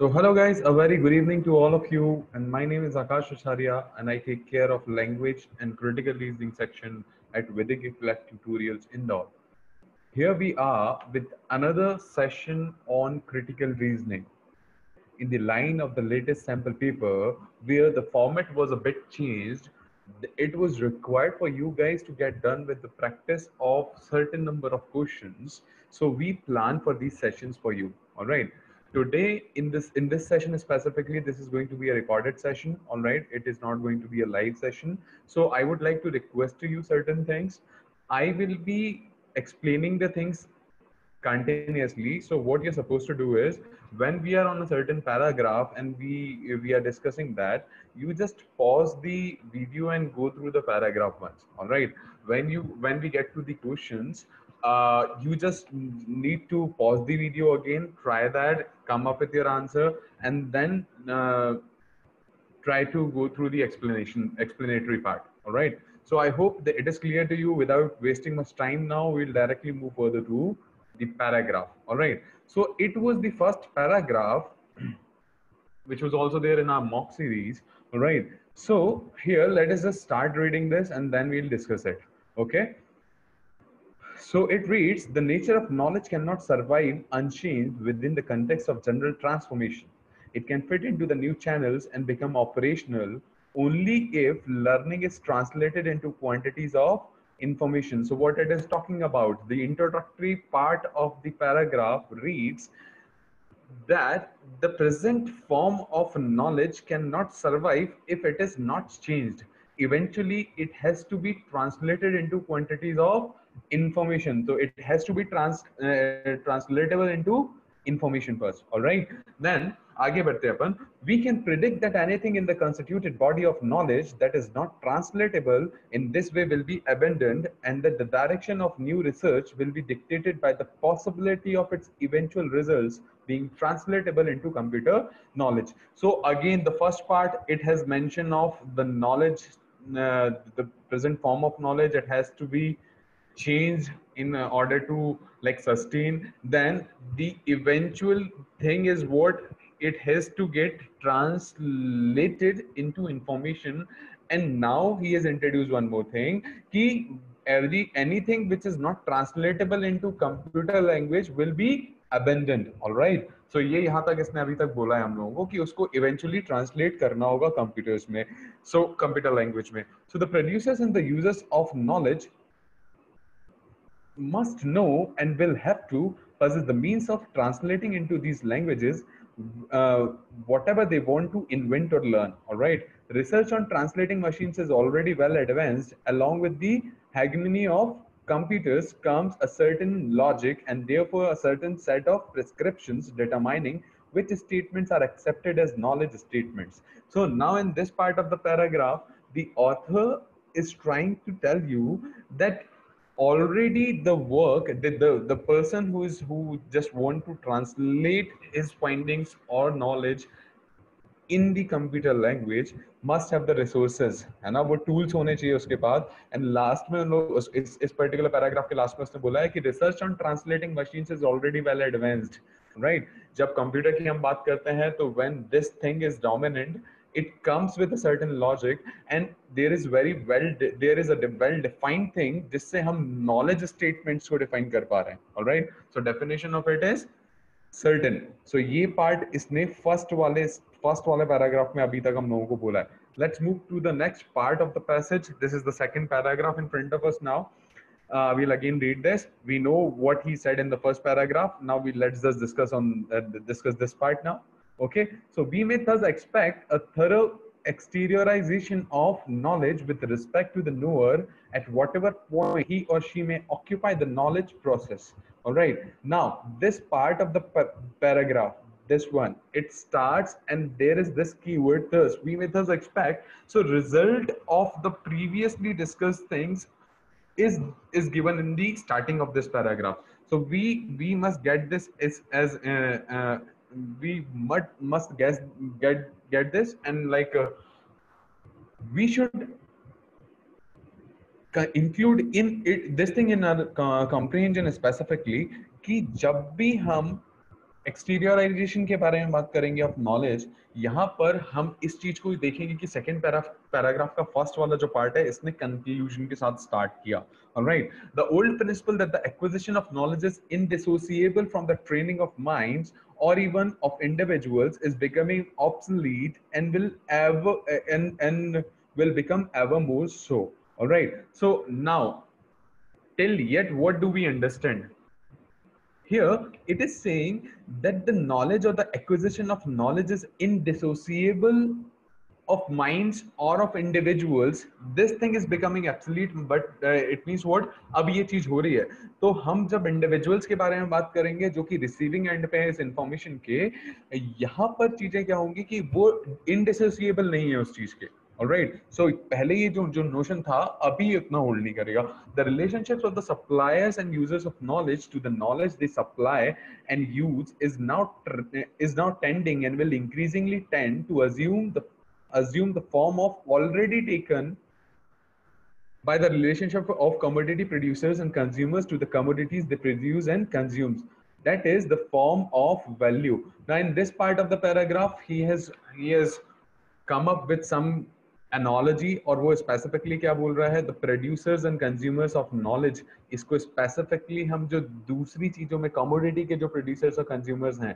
So hello guys, a very good evening to all of you, and my name is Akash Acharya and I take care of language and critical reasoning section at Vedic Intellect Tutorials Indore. Here we are with another session on critical reasoning in the line of the latest sample paper where the format was a bit changed. It was required for you guys to get done with the practice of certain number of questions. So we plan for these sessions for you. All right. Today in this session specifically, this is going to be a recorded session. All right. It is not going to be a live session. So I would like to request to you certain things. I will be explaining the things continuously. So what you're supposed to do is when we are on a certain paragraph and we are discussing that, you just pause the video and go through the paragraph once. All right. When we get to the questions, you just need to pause the video again, try that, come up with your answer, and then try to go through the explanatory part. All right. So I hope that it is clear to you. Without wasting much time now, we'll directly move further to the paragraph. All right. So it was the first paragraph which was also there in our mock series. All right. So here, let us just start reading this and then we'll discuss it. Okay. So it reads, the nature of knowledge cannot survive unchanged within the context of general transformation. It can fit into the new channels and become operational only if learning is translated into quantities of information. So what it is talking about, the introductory part of the paragraph reads that the present form of knowledge cannot survive if it is not changed. Eventually, it has to be translated into quantities of information. So it has to be translatable into information first. All right. Then आगे बढ़ते हैं अपन. We can predict that anything in the constituted body of knowledge that is not translatable in this way will be abandoned, and that the direction of new research will be dictated by the possibility of its eventual results being translatable into computer knowledge. So again, the first part, it has mention of the knowledge, the present form of knowledge. It has to be changed in order to like sustain. Then the eventual thing is what, it has to get translated into information. And now he has introduced one more thing, कि anything which is not translatable into computer language will be abandoned. All right. So ये यहाँ तक इसने अभी तक बोला है हम लोगों को कि उसको eventually translate करना होगा computers में, so computer language में. So the producers and the users of knowledge must know and will have to possess the means of translating into these languages uh, whatever they want to invent or learn. All right. Research on translating machines is already well advanced. Along with the hegemony of computers comes a certain logic and therefore a certain set of prescriptions determining which statements are accepted as knowledge statements. So now in this part of the paragraph, the author is trying to tell you that already the work, the person who just want to translate his findings or knowledge in the computer language must have the resources, है ना, वो tools होने चाहिए उसके पास. And last में उन लोग इस particular paragraph के last में उसने बोला है कि research on translating machines is already well advanced. Right. जब computer की हम बात करते हैं तो when this thing is dominant, it comes with a certain logic, and there is a well defined thing जिससे हम knowledge statements को define कर पा रहे हैं. All right. So definition of it is certain. So ये पार्ट इसने first वाले पैराग्राफ में अभी तक हम लोगों को बोला है. Let's move to the next part of the passage. This is the second paragraph in front of us now. We'll again read this. We know what he said in the first paragraph. Now let's just discuss this part now. Okay. So we may thus expect a thorough exteriorization of knowledge with respect to the knower at whatever point he or she may occupy the knowledge process. All right. Now this part of the paragraph, this one, it starts and there is this keyword thus. We may thus expect. So result of the previously discussed things is given in the starting of this paragraph. So we must get this as we must get this, and like we should include in it this thing in our comprehension specifically कि जब भी हम एक्सटीरियराइजेशन के बारे में बात करेंगे of knowledge, यहाँ पर हम इस चीज को देखेंगे कि सेकंड पैराग्राफ का फर्स्ट वाला जो पार्ट है इसने कंक्लूजन के साथ स्टार्ट किया. Alright, the old principal that the acquisition of knowledge is indissociable from the training of minds or even of individuals is becoming obsolete and will ever and will become ever more so. All right, so now till yet what do we understand here? It is saying that the knowledge or the acquisition of knowledge is indissociable of minds or of individuals. This thing is becoming obsolete, but it means what? अब ये चीज हो रही है. तो हम जब individuals के बारे में बात करेंगे जो कि रिसीविंग एंड पे है इस इंफॉर्मेशन के, यहाँ पर चीजें क्या होंगी कि वो इनडिसोसिएबल नहीं है उस चीज के. Alright, so पहले ये जो नोशन था अभी इतना होल्ड नहीं करेगा. The relationships of the suppliers and users of knowledge to the knowledge they supply and use is now tending and will increasingly tend to assume the form of already taken by the relationship of commodity producers and consumers to the commodities they produce and consumes. That is the form of value. Now in this part of the paragraph he has come up with some analogy, और वो specifically क्या बोल रहा है? The producers and consumers of knowledge, इसको specifically हम जो दूसरी चीजों में commodity के जो producers और consumers हैं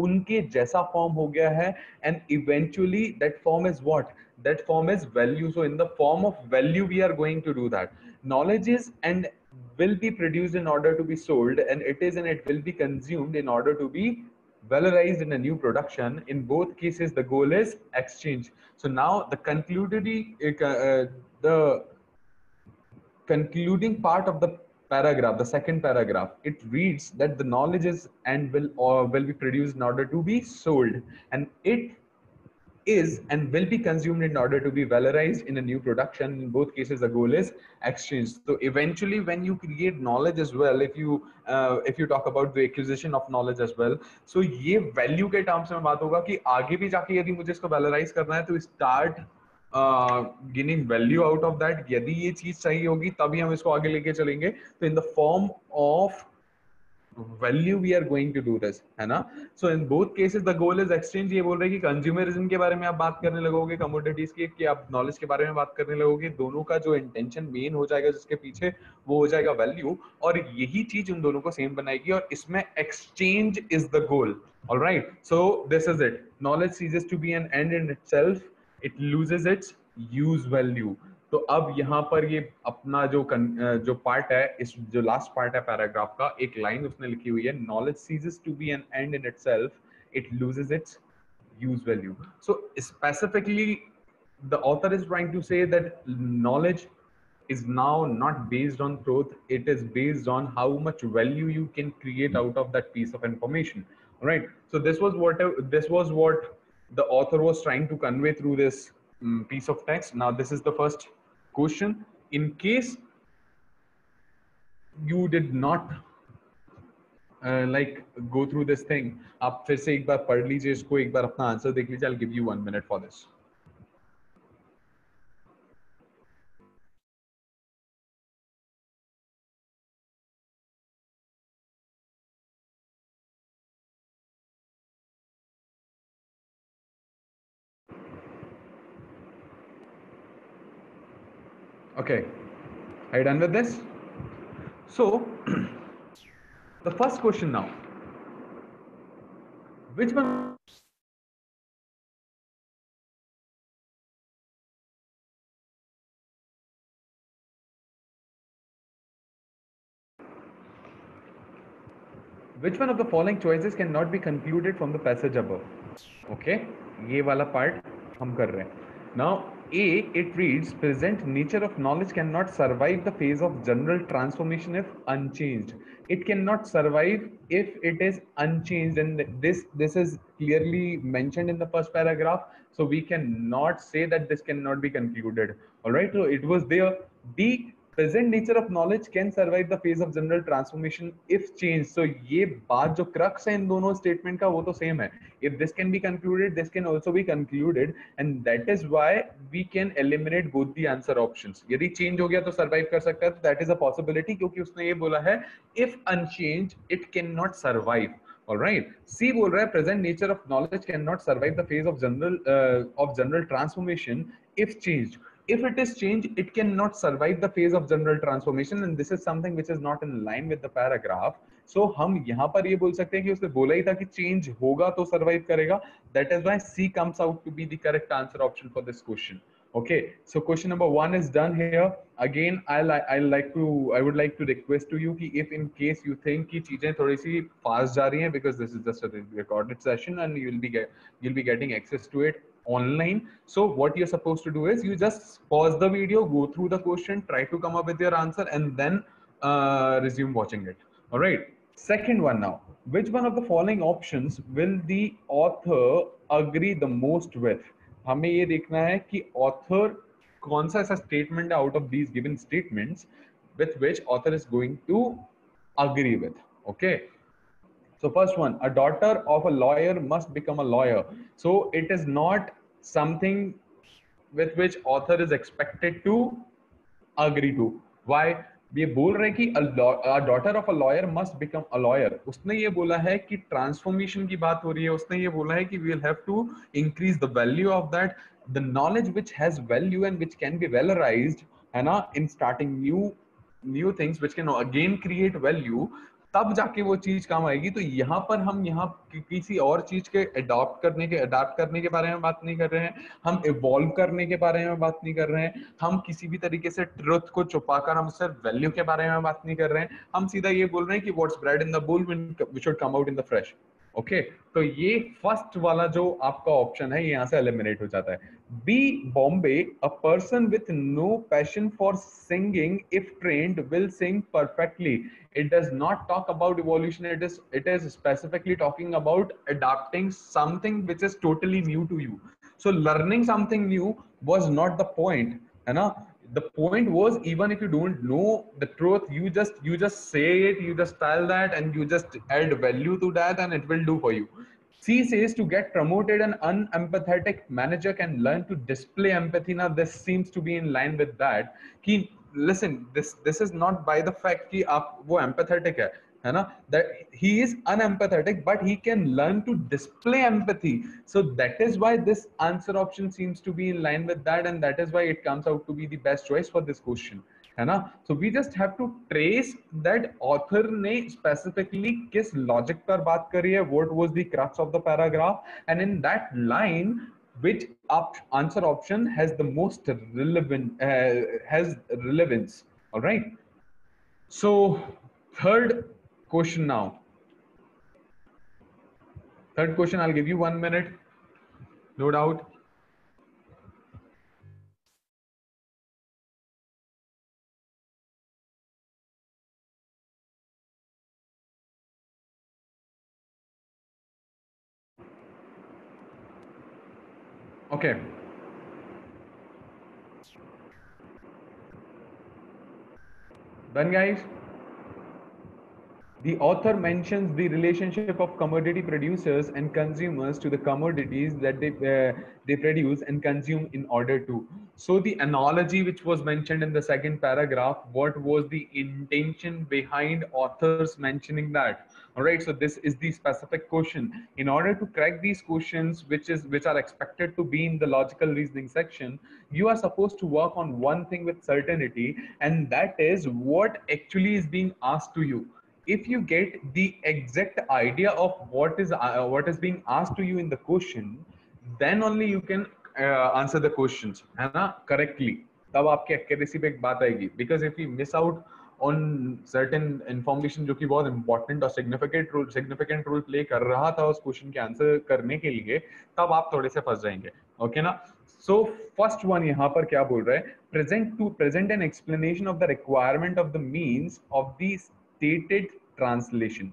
उनके जैसा form हो गया है, and eventually that form is what? That form is value. So in the form of value we are going to do that. Knowledge is and will be produced in order to be sold, and it is and it will be consumed in order to be valorized in a new production. In both cases the goal is exchange. So now the concluding part of the paragraph, the second paragraph, it reads that the knowledge is and will be produced in order to be sold, and it is and will be consumed in order to be valorized in a new production. In both cases the goal is exchange. So eventually when you create knowledge as well, if you talk about the acquisition of knowledge as well, so ये value के terms में बात होगा कि आगे भी जाके यदि मुझे इसको valorize करना है तो start gaining value out of that. यदि ये चीज सही होगी तभी हम इसको आगे लेके चलेंगे. तो in the form of value we are going to do this, है ना? So in both cases the goal is exchange. ये बोल रहे हैं कि consumerism के बारे में आप बात करने लगोगे, commodities की, कि आप knowledge के बारे में बात करने लगोगे, दोनों का जो intention main हो जाएगा जिसके पीछे वो हो जाएगा value, और यही चीज उन दोनों को same बनाएगी, और इसमें exchange is the goal. All right, so this is it. Knowledge ceases to be an end in itself, it loses its use value. तो अब यहाँ पर ये अपना जो पार्ट है, इस जो लास्ट पार्ट है पैराग्राफ का, एक लाइन उसने लिखी हुई है, knowledge ceases to be an end in itself, it loses its use value. So specifically the author is trying to say that knowledge is now not based on truth, it is based on how much value you can create out of that piece of information. All right, so this was what the author was trying to convey through this piece of text. Now this is the first question. In case you did not like go through this thing, आप फिर से एक बार पढ़ लीजिए इसको, एक बार अपना answer देख लीजिए. I'll give you 1 minute for this. Okay, are you done with this? So the first question now, which one of the following choices cannot be concluded from the passage above? Okay, ये वाला part हम कर रहे हैं. Now A, it reads, present nature of knowledge cannot survive the phase of general transformation if unchanged. It cannot survive if it is unchanged, and this is clearly mentioned in the first paragraph, so we cannot say that this cannot be concluded. All right, so it was there. B, present nature of knowledge can survive the phase of general transformation if changed. So ये बात जो crux है इन दोनों statement का वो तो same है. If this can be concluded, this can also be concluded, and that is why we can eliminate both the answer options. यदि change हो गया तो survive कर सकता है, तो that is a possibility, क्योंकि उसने ये बोला है if unchanged it cannot survive. All right. C बोल रहा है present nature of knowledge cannot survive the phase of general transformation if changed. If it is changed, it cannot survive the phase of general transformation, and this is something which is not in line with the paragraph. So हम यहाँ पर ये बोल सकते हैं कि उसने बोला ही था कि change होगा तो survive करेगा. That is why C comes out to be the correct answer option for this question. Okay, so question number 1 is done here. Again, I would like to request to you कि if in case you think कि चीजें थोड़ी सी fast जा रही हैं, because this is just a recorded session and you'll be getting access to it online. So what you're supposed to do is you just pause the video, go through the question, try to come up with your answer, and then resume watching it. All right. Second one now. Which one of the following options will the author agree the most with? हमें ये देखना है कि author कौन सा ऐसा statement out of these given statements with which author is going to agree with. Okay. So first one, a daughter of a lawyer must become a lawyer. So it is not something with which author is expected to agree to. Why? ये बोल रहे कि a daughter of a lawyer must become a lawyer. उसने ये बोला है कि transformation की बात हो रही है. उसने ये बोला है कि we will have to increase the value of that, the knowledge which has value and which can be valorized, है ना, in starting new things which can again create value. तब जाके वो चीज काम आएगी. तो यहाँ पर हम यहाँ किसी और चीज के अडॉप्ट करने के बारे में बात नहीं कर रहे हैं. हम इवॉल्व करने के बारे में बात नहीं कर रहे हैं. हम किसी भी तरीके से ट्रुथ को छुपाकर हम सिर्फ वैल्यू के बारे में बात नहीं कर रहे हैं. हम सीधा ये बोल रहे हैं कि what's bred in the bull we should come out in the fresh. Okay, तो ये फर्स्ट वाला जो आपका ऑप्शन है यहाँ से एलिमिनेट हो जाता है. B, Bombay, a person with no passion for singing if trained will sing perfectly. It does not talk about evolution. It is specifically talking about adapting something which is totally new to you. So learning something new was not the point, है ना. The point was, even if you don't know the truth, you just say it, you just tell that, and you just add value to that, and it will do for you. C says to get promoted, an unempathetic manager can learn to display empathy. Now this seems to be in line with that. कि listen, this is not by the fact कि आप वो empathetic है ना, that he is unempathetic, but he can learn to display empathy. So that is why this answer option seems to be in line with that, and that is why it comes out to be the best choice for this question, है ना. So we just have to trace that author ने specifically किस logic पर बात करी है, what was the crux of the paragraph, and in that line which answer option has the most has relevance. All right. So third question now. Third question, I'll give you 1 minute. No doubt. Okay. Done, guys? The author mentions the relationship of commodity producers and consumers to the commodities that they produce and consume in order to. So the analogy which was mentioned in the second paragraph, what was the intention behind authors mentioning that? All right, so this is the specific question. In order to crack these questions, which are expected to be in the logical reasoning section, you are supposed to work on one thing with certainty, and that is what actually is being asked to you. If you get the exact idea of what is being asked to you in the question, then only you can answer the questions, है ना, correctly. तब आपकी accuracy पे एक बात आएगी. Because if you miss out on certain information जो कि बहुत important और significant role play कर रहा था उस question के answer करने के लिए, तब आप थोड़े से फंस जाएंगे. Okay ना? So first one यहाँ पर क्या बोल रहा है? Present an explanation of the requirement of the means of the stated translation.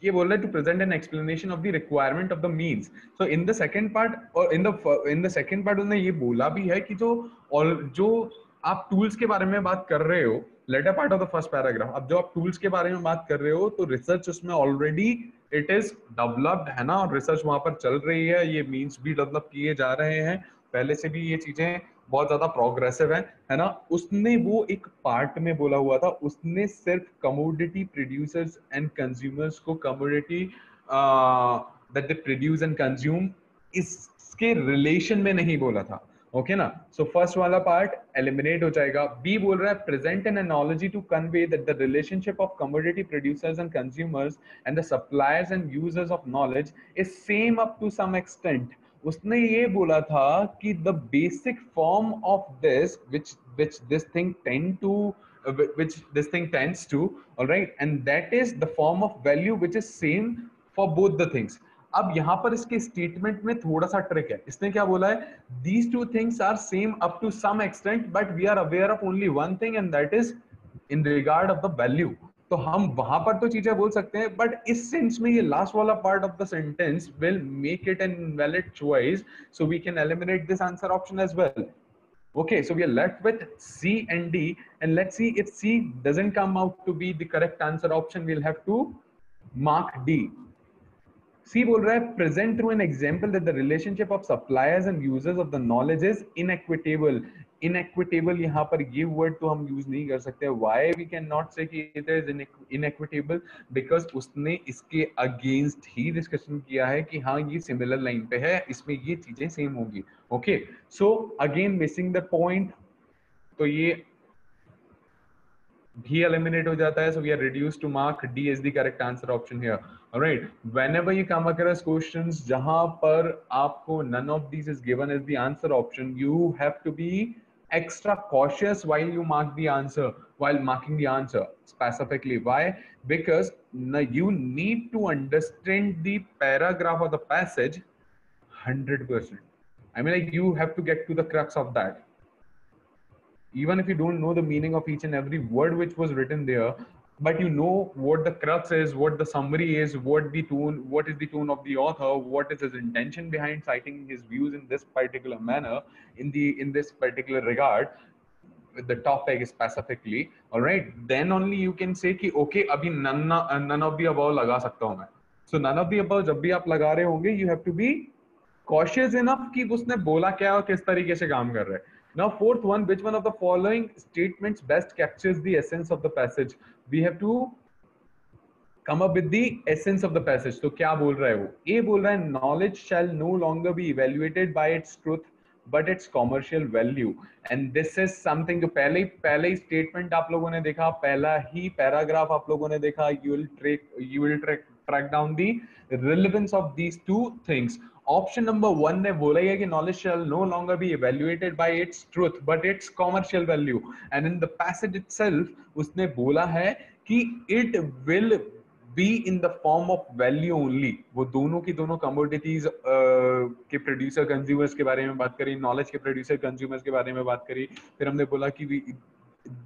ये बोल रहा है to present an explanation of the requirement of the means. So in the second part or in the second part उन्होंने ये बोला भी है कि जो आप tools के बारे में बात कर रहे हो, latter part of the first paragraph, अब जो आप tools के बारे में बात कर रहे हो तो research उसमें already it is developed है ना, और research वहाँ पर चल रही है, ये means भी develop किए जा रहे हैं, पहले से भी ये चीजें बहुत ज्यादा प्रोग्रेसिव है ना। उसने वो एक पार्ट में बोला हुआ था, उसने सिर्फ कमोडिटी प्रोड्यूसर्स एंड कंज्यूमर्स को commodity that they produce and consume इसके रिलेशन में नहीं बोला था। ओके ना, सो फर्स्ट वाला पार्ट एलिमिनेट हो जाएगा। बी बोल रहा है present an analogy to convey that the relationship of commodity producers and consumers and the suppliers and users of knowledge is same up to some extent. उसने ये बोला था कि the basic form of this which this thing tend to which this thing tends to, all right, and that is the form of value which is same for both the things। अब यहां पर इसके statement में थोड़ा सा trick है। इसने क्या बोला है, these two things are same up to some extent but we are aware of only one thing and that is in regard of the value। तो हम वहां पर तो चीजें बोल सकते हैं, बट इस सेंस में ये लास्ट वाला part of the sentence will make it an invalid choice, so we can eliminate this answer option as well. Okay, so we are left with C and D, and let's see if C doesn't come out to be the correct answer option, we'll have to mark D। C बोल रहा है present through an example that the relationship of suppliers and users of the knowledge is inequitable। inequitable यहाँ पर ये word तो हम use नहीं कर सकते। Why we cannot say कि it is inequitable? Because उसने इसके against ही discussion किया है कि हाँ ये similar line पे है, इसमें ये चीजें same होंगी। Okay, so again missing the point, तो ये भी eliminate हो जाता है, so we are reduced to mark D is the correct answer option here। Alright, whenever you come across questions जहां पर आपको none of these is given as the answer option, you have to be extra cautious while you mark the answer, while marking the answer specifically। Why? Because you need to understand the paragraph or the passage 100%। I mean, like, you have to get to the crux of that, even if you don't know the meaning of each and every word which was written there, but you know what the crux is, what the summary is, what is the tone of the author, what is his intention behind citing his views in this particular manner, in this particular regard, with the topic specifically, all right, then only you can say कि okay अभी none of the above लगा सकता हूँ मैं। So none of the above जब भी आप लगा रहे होंगे, you have to be cautious enough कि उसने बोला क्या और किस तरीके से काम कर रहा है। Now fourth one, which one of the following statements best captures the essence of the passage? We have to come up with the essence of the passage। तो क्या बोल रहा है वो? A बोल रहा है knowledge shall no longer be evaluated by its truth but its commercial value, and this is something जो पहले ही statement आप लोगों ने देखा, पहला ही paragraph आप लोगों ने देखा, you will track down the relevance of these two things। Option number 1 ने बोला है कि knowledge shall no longer be evaluated by its truth but its commercial value, and in the passage itself उसने बोला है कि it will be in the form of value only. वो दोनों की दोनों कमोडिटीज के प्रोड्यूसर कंज्यूमर्स के बारे में बात करी, नॉलेज के प्रोड्यूसर कंज्यूमर्स के बारे में बात करी, फिर हमने बोला कि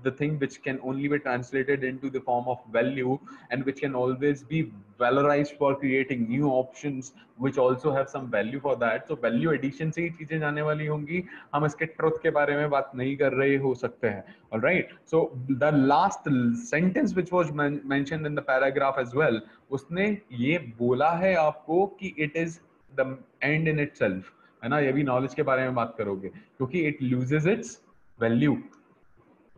the thing which can only be translated into the form of value and which can always be valorized for creating new options which also have some value for that। so value addition से ही चीजें जाने वाली होंगी, हम इसके truth के बारे में बात नहीं कर रहे हो सकते हैं। all right, so the last sentence which was mentioned in the paragraph as well, उसने ये बोला है आपको कि it is the end in itself, है ना। ये भी knowledge के बारे में बात करोगे क्योंकि it loses its value।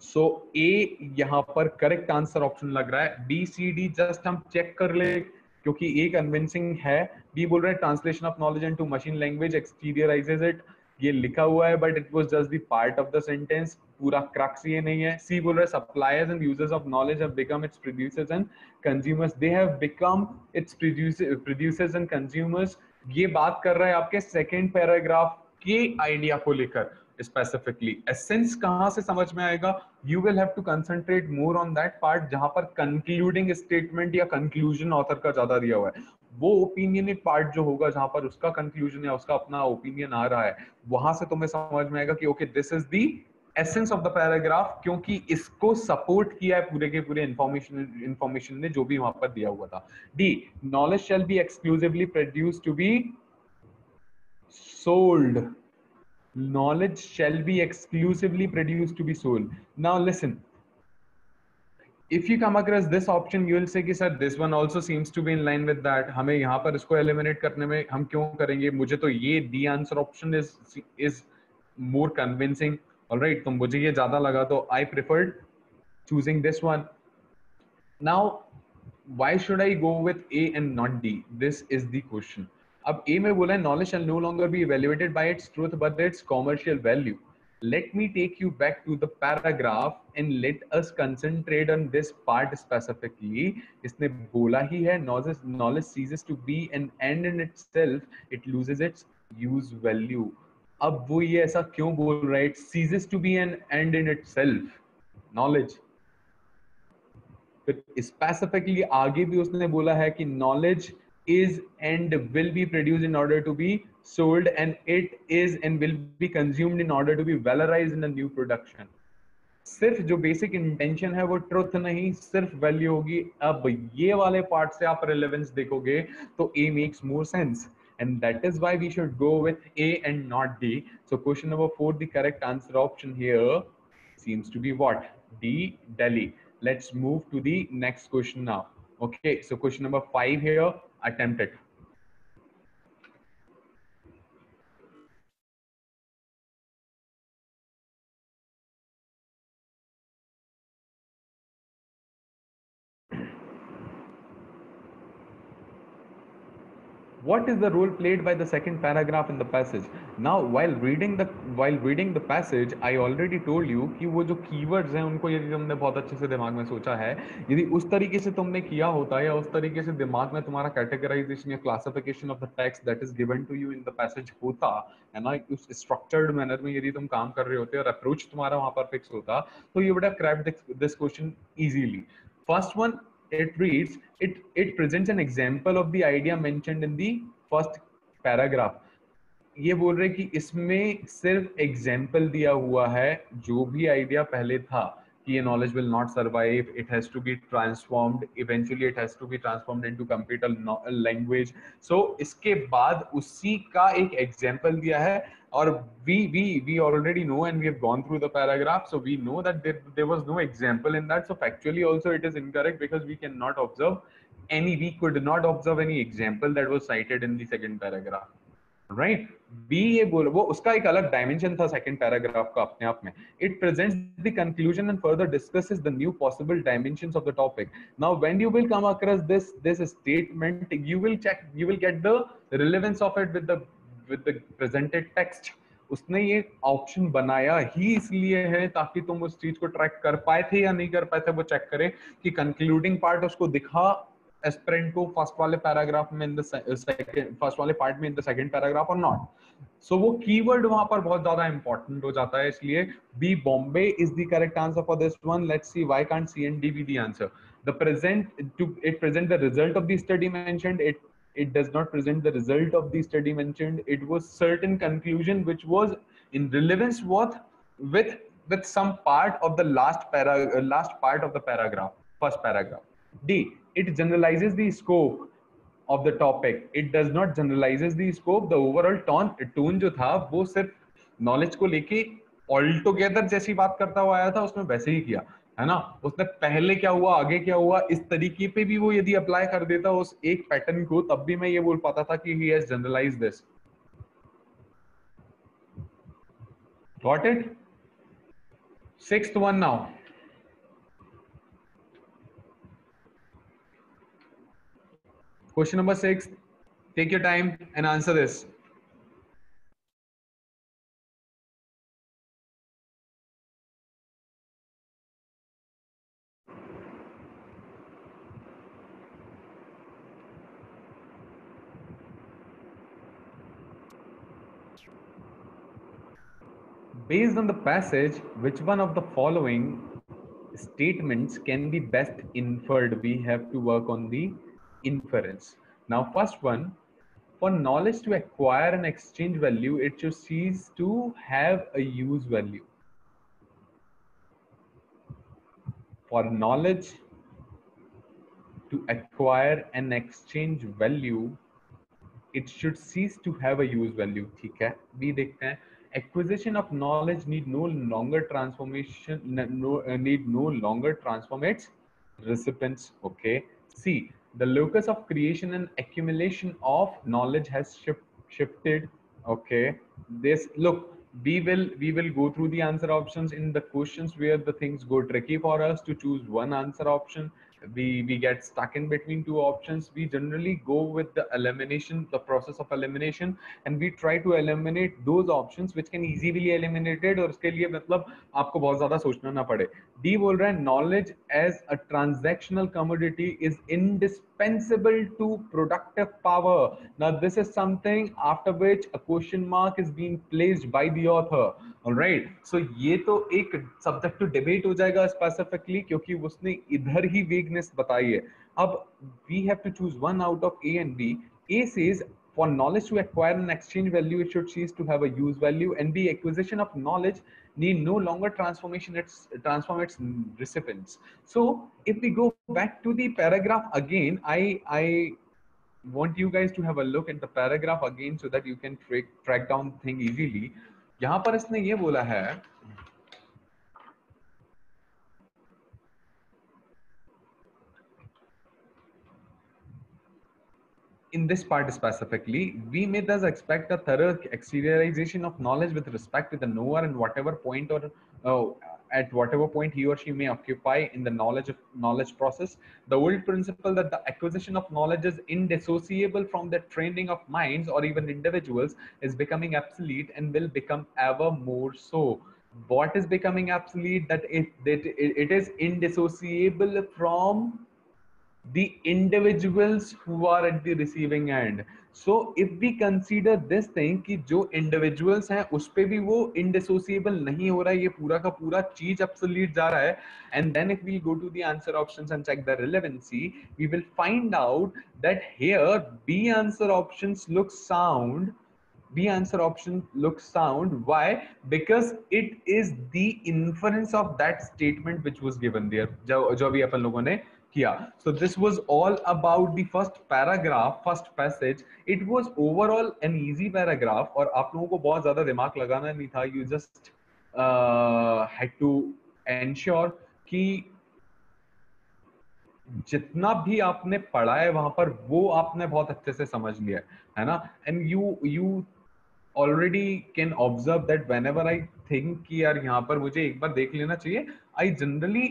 सो ए यहां पर करेक्ट आंसर ऑप्शन लग रहा है। बी सी डी जस्ट हम चेक कर ले क्योंकि ए कन्विंसिंग है। बी बोल रहा है translation of knowledge into machine language exteriorises it, ये लिखा हुआ है but it was just the part of the sentence, पूरा क्रक्स ये नहीं है। सी बोल रहा है suppliers and users of knowledge have become its producers and consumers, they have become its producers and consumers. ये बात कर रहा है आपके सेकेंड पैराग्राफ के आइडिया को लेकर स्पेसिफिकली। एसेंस कहां से समझ में आएगा, you will have to concentrate more on that part जहां पर कंक्लूडिंग स्टेटमेंट या कंक्लूजन ऑथर का ज्यादा दिया हुआ है। वो ओपिनियन पार्ट जो होगा जहां पर उसका कंक्लूजन या उसका अपना ओपिनियन आ रहा है, वहां से तुम्हें समझ में आएगा कि okay this is the essence of the paragraph, क्योंकि इसको सपोर्ट किया है पूरे के पूरे इंफॉर्मेशन ने जो भी वहां पर दिया हुआ था। D, knowledge shall be exclusively produce to be sold, knowledge shall be exclusively produced to be sold। now listen, if you come across this option you will say कि sir this one also seems to be in line with that, हमें यहाँ पर इसको eliminate करने में हम क्यों करेंगे, मुझे तो ये D answer option is more convincing. All right, तो मुझे ये ज़्यादा लगा तो I preferred choosing this one. Now, why should I go with A and not D? This is the question. अब A में बोला है knowledge shall no longer be evaluated by its truth but its commercial value. Let me take you back to the paragraph and let us concentrate on this part specifically. इसने बोला ही है knowledge ceases to be an end in itself, it loses its use value. अब वो ये ऐसा क्यों बोल रहा है? It ceases to be an end in itself. Knowledge. फिर स्पेसिफिकली आगे भी उसने बोला है कि knowledge is and will be produced in order to be sold and it is and will be consumed in order to be valorized in a new production. सिर्फ जो basic intention है वो ट्रुथ नहीं, सिर्फ वैल्यू होगी. अब ये वाले पार्ट से आप रिलेवेंस देखोगे तो A makes more sense and that is why we should go with A and not D. So question number 4, the correct answer option here seems to be what? D, Delhi. Let's move to the next question now. Okay, so question number 5 here, attempt it. What is the role played by the second paragraph in the passage? Now while reading the passage, I already told you कि वो जो keywords हैं उनको यदि तुमने बहुत अच्छे से दिमाग में सोचा है, यदि उस तरीके से तुमने किया होता या उस तरीके से दिमाग में तुम्हारा categorization या classification of the text that is given to you in the passage होता है ना, उस structured manner में यदि तुम काम कर रहे होते और approach तुम्हारा वहां पर fix होता, तो you would have cracked this question easily. First one, it reads, it presents an example of the idea mentioned in the first paragraph. ये बोल रहे कि इसमें सिर्फ एग्जाम्पल दिया हुआ है, जो भी आइडिया पहले था कि ये knowledge will not survive, it has to be transformed, eventually it has to be transformed into computer language. So इसके बाद उसी का एक एग्जाम्पल दिया है. और we already know and we have gone through the paragraph, so we know that there was no example in that. So factually also it is incorrect because we could not observe any example that was cited in the second paragraph. Right. B ये बोल, वो उसका एक अलग dimension था second paragraph का अपने आप में. It presents the conclusion and further discusses the new possible dimensions of the topic. Now when you will come across this statement, you will get the relevance of it with the presented text. उसने ये option बनाया ही इसलिए है ताकि तुम उस चीज को ट्रैक कर पाए थे या नहीं कर पाए थे, वो चेक करे कि कंक्लूडिंग पार्ट उसको दिखा एस्पिरेंट को फर्स्ट वाले पैराग्राफ में इन द सेकंड, फर्स्ट वाले पार्ट में इन द सेकंड पैराग्राफ और नॉट. सो वो कीवर्ड वहां पर बहुत ज्यादा इंपॉर्टेंट हो जाता है. इसलिए B Bombay is the correct answer for this one. Let's see why can't C and D be the answer. The present to it present the result of the study mentioned. It does not present the result of the study mentioned. It was certain conclusion which was in relevance with some part of the last part of the paragraph, first paragraph. D, it generalizes the scope of the topic. It does not generalizes the scope. The overall tone जो था वो सिर्फ knowledge को लेके all together जैसी बात करता हुआ आया था, उसमें वैसे ही किया है ना. उसने पहले क्या हुआ आगे क्या हुआ इस तरीके पे भी वो यदि अप्लाई कर देता उस एक पैटर्न को, तब भी मैं ये बोल पाता था कि he has generalized this. Got it? Sixth one now. Question number 6. Take your time and answer this. Based on the passage, which one of the following statements can be best inferred? We have to work on the inference. Now, first one, for knowledge to acquire and exchange value, it should cease to have a use value. For knowledge to acquire and exchange value, it should cease to have a use value. ठीक है, भी देखते हैं. Acquisition of knowledge need no longer transform its recipients. Okay. See, the locus of creation and accumulation of knowledge has shifted. Okay. This look, we will go through the answer options in the questions where the things go tricky for us to choose one answer option. We get stuck in between two options. We generally go with the elimination, the process of elimination, and we try to eliminate those options which can easily be eliminated, और उसके लिए मतलब आपको बहुत ज्यादा सोचना ना पड़े. डी बोल रहा है knowledge as a transactional commodity is indispensable to productive power. Now this is something after which a question mark is being placed by the author. All right, so ये तो एक subject to debate हो जाएगा specifically, क्योंकि उसने इधर ही weakness बताई है. अब we have to choose one out of A and B. A says for knowledge to acquire an exchange value, it should cease to have a use value, and B, acquisition of knowledge need no longer transform its recipients. So if we go back to the paragraph again, I want you guys to have a look at the paragraph again so that you can track down thing easily. यहाँ पर इसने ये बोला है, in this part specifically, we may thus expect a thorough exteriorization of knowledge with respect to the knower and whatever point or at whatever point he or she may occupy in the knowledge process. The old principle that the acquisition of knowledge is indissociable from the training of minds or even individuals is becoming obsolete and will become ever more so. What is becoming obsolete? That it is indissociable from the individuals who are at the receiving end. So if we consider this thing कि जो individuals हैं उस पे भी वो indissociable नहीं हो रहा है, ये पूरा का पूरा चीज obsolete जा रहा है. And then if we go to the answer options and check the relevancy, we will find out that here B answer options look sound. B answer option looks sound. Why? Because it is the inference of that statement which was given there, जो भी अपन लोगों ने किया. So this was all about the first paragraph, first passage. It was overall an easy paragraph, और आप लोगों को बहुत ज्यादा दिमाग लगाना नहीं था. You just had to ensure कि जितना भी आपने पढ़ा है वहां पर वो आपने बहुत अच्छे से समझ लिया है ना. And you already can observe that whenever I think कि यार यहाँ पर मुझे एक बार देख लेना चाहिए, I generally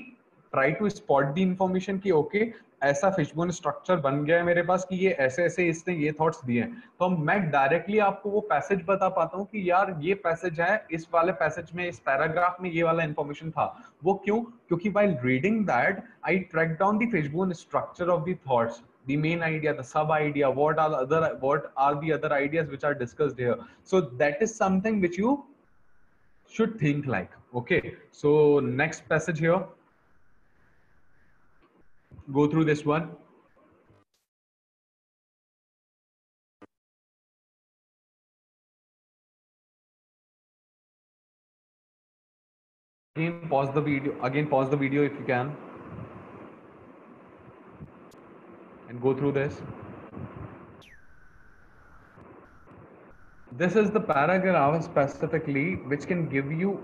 try to spot the information कि okay ऐसा फिशबोन स्ट्रक्चर बन गया है मेरे पास कि ये ऐसे ऐसे इसने ये थॉट्स दिए हैं, तो मैं डायरेक्टली आपको वो पैसेज बता पाता हूँ कि यार ये पैसेज है, इस वाले पैसेज में, इस पैराग्राफ में ये वाला इंफॉर्मेशन था. वो क्यों? क्योंकि while reading that I track down the fishbone structure of the thoughts, the main idea, the sub idea, what are the other ideas which are discussed here. So that is something which you should think like. Okay, so next passage here, go through this one. Again pause the video if you can, and go through this. This is the paragraph specifically which can give you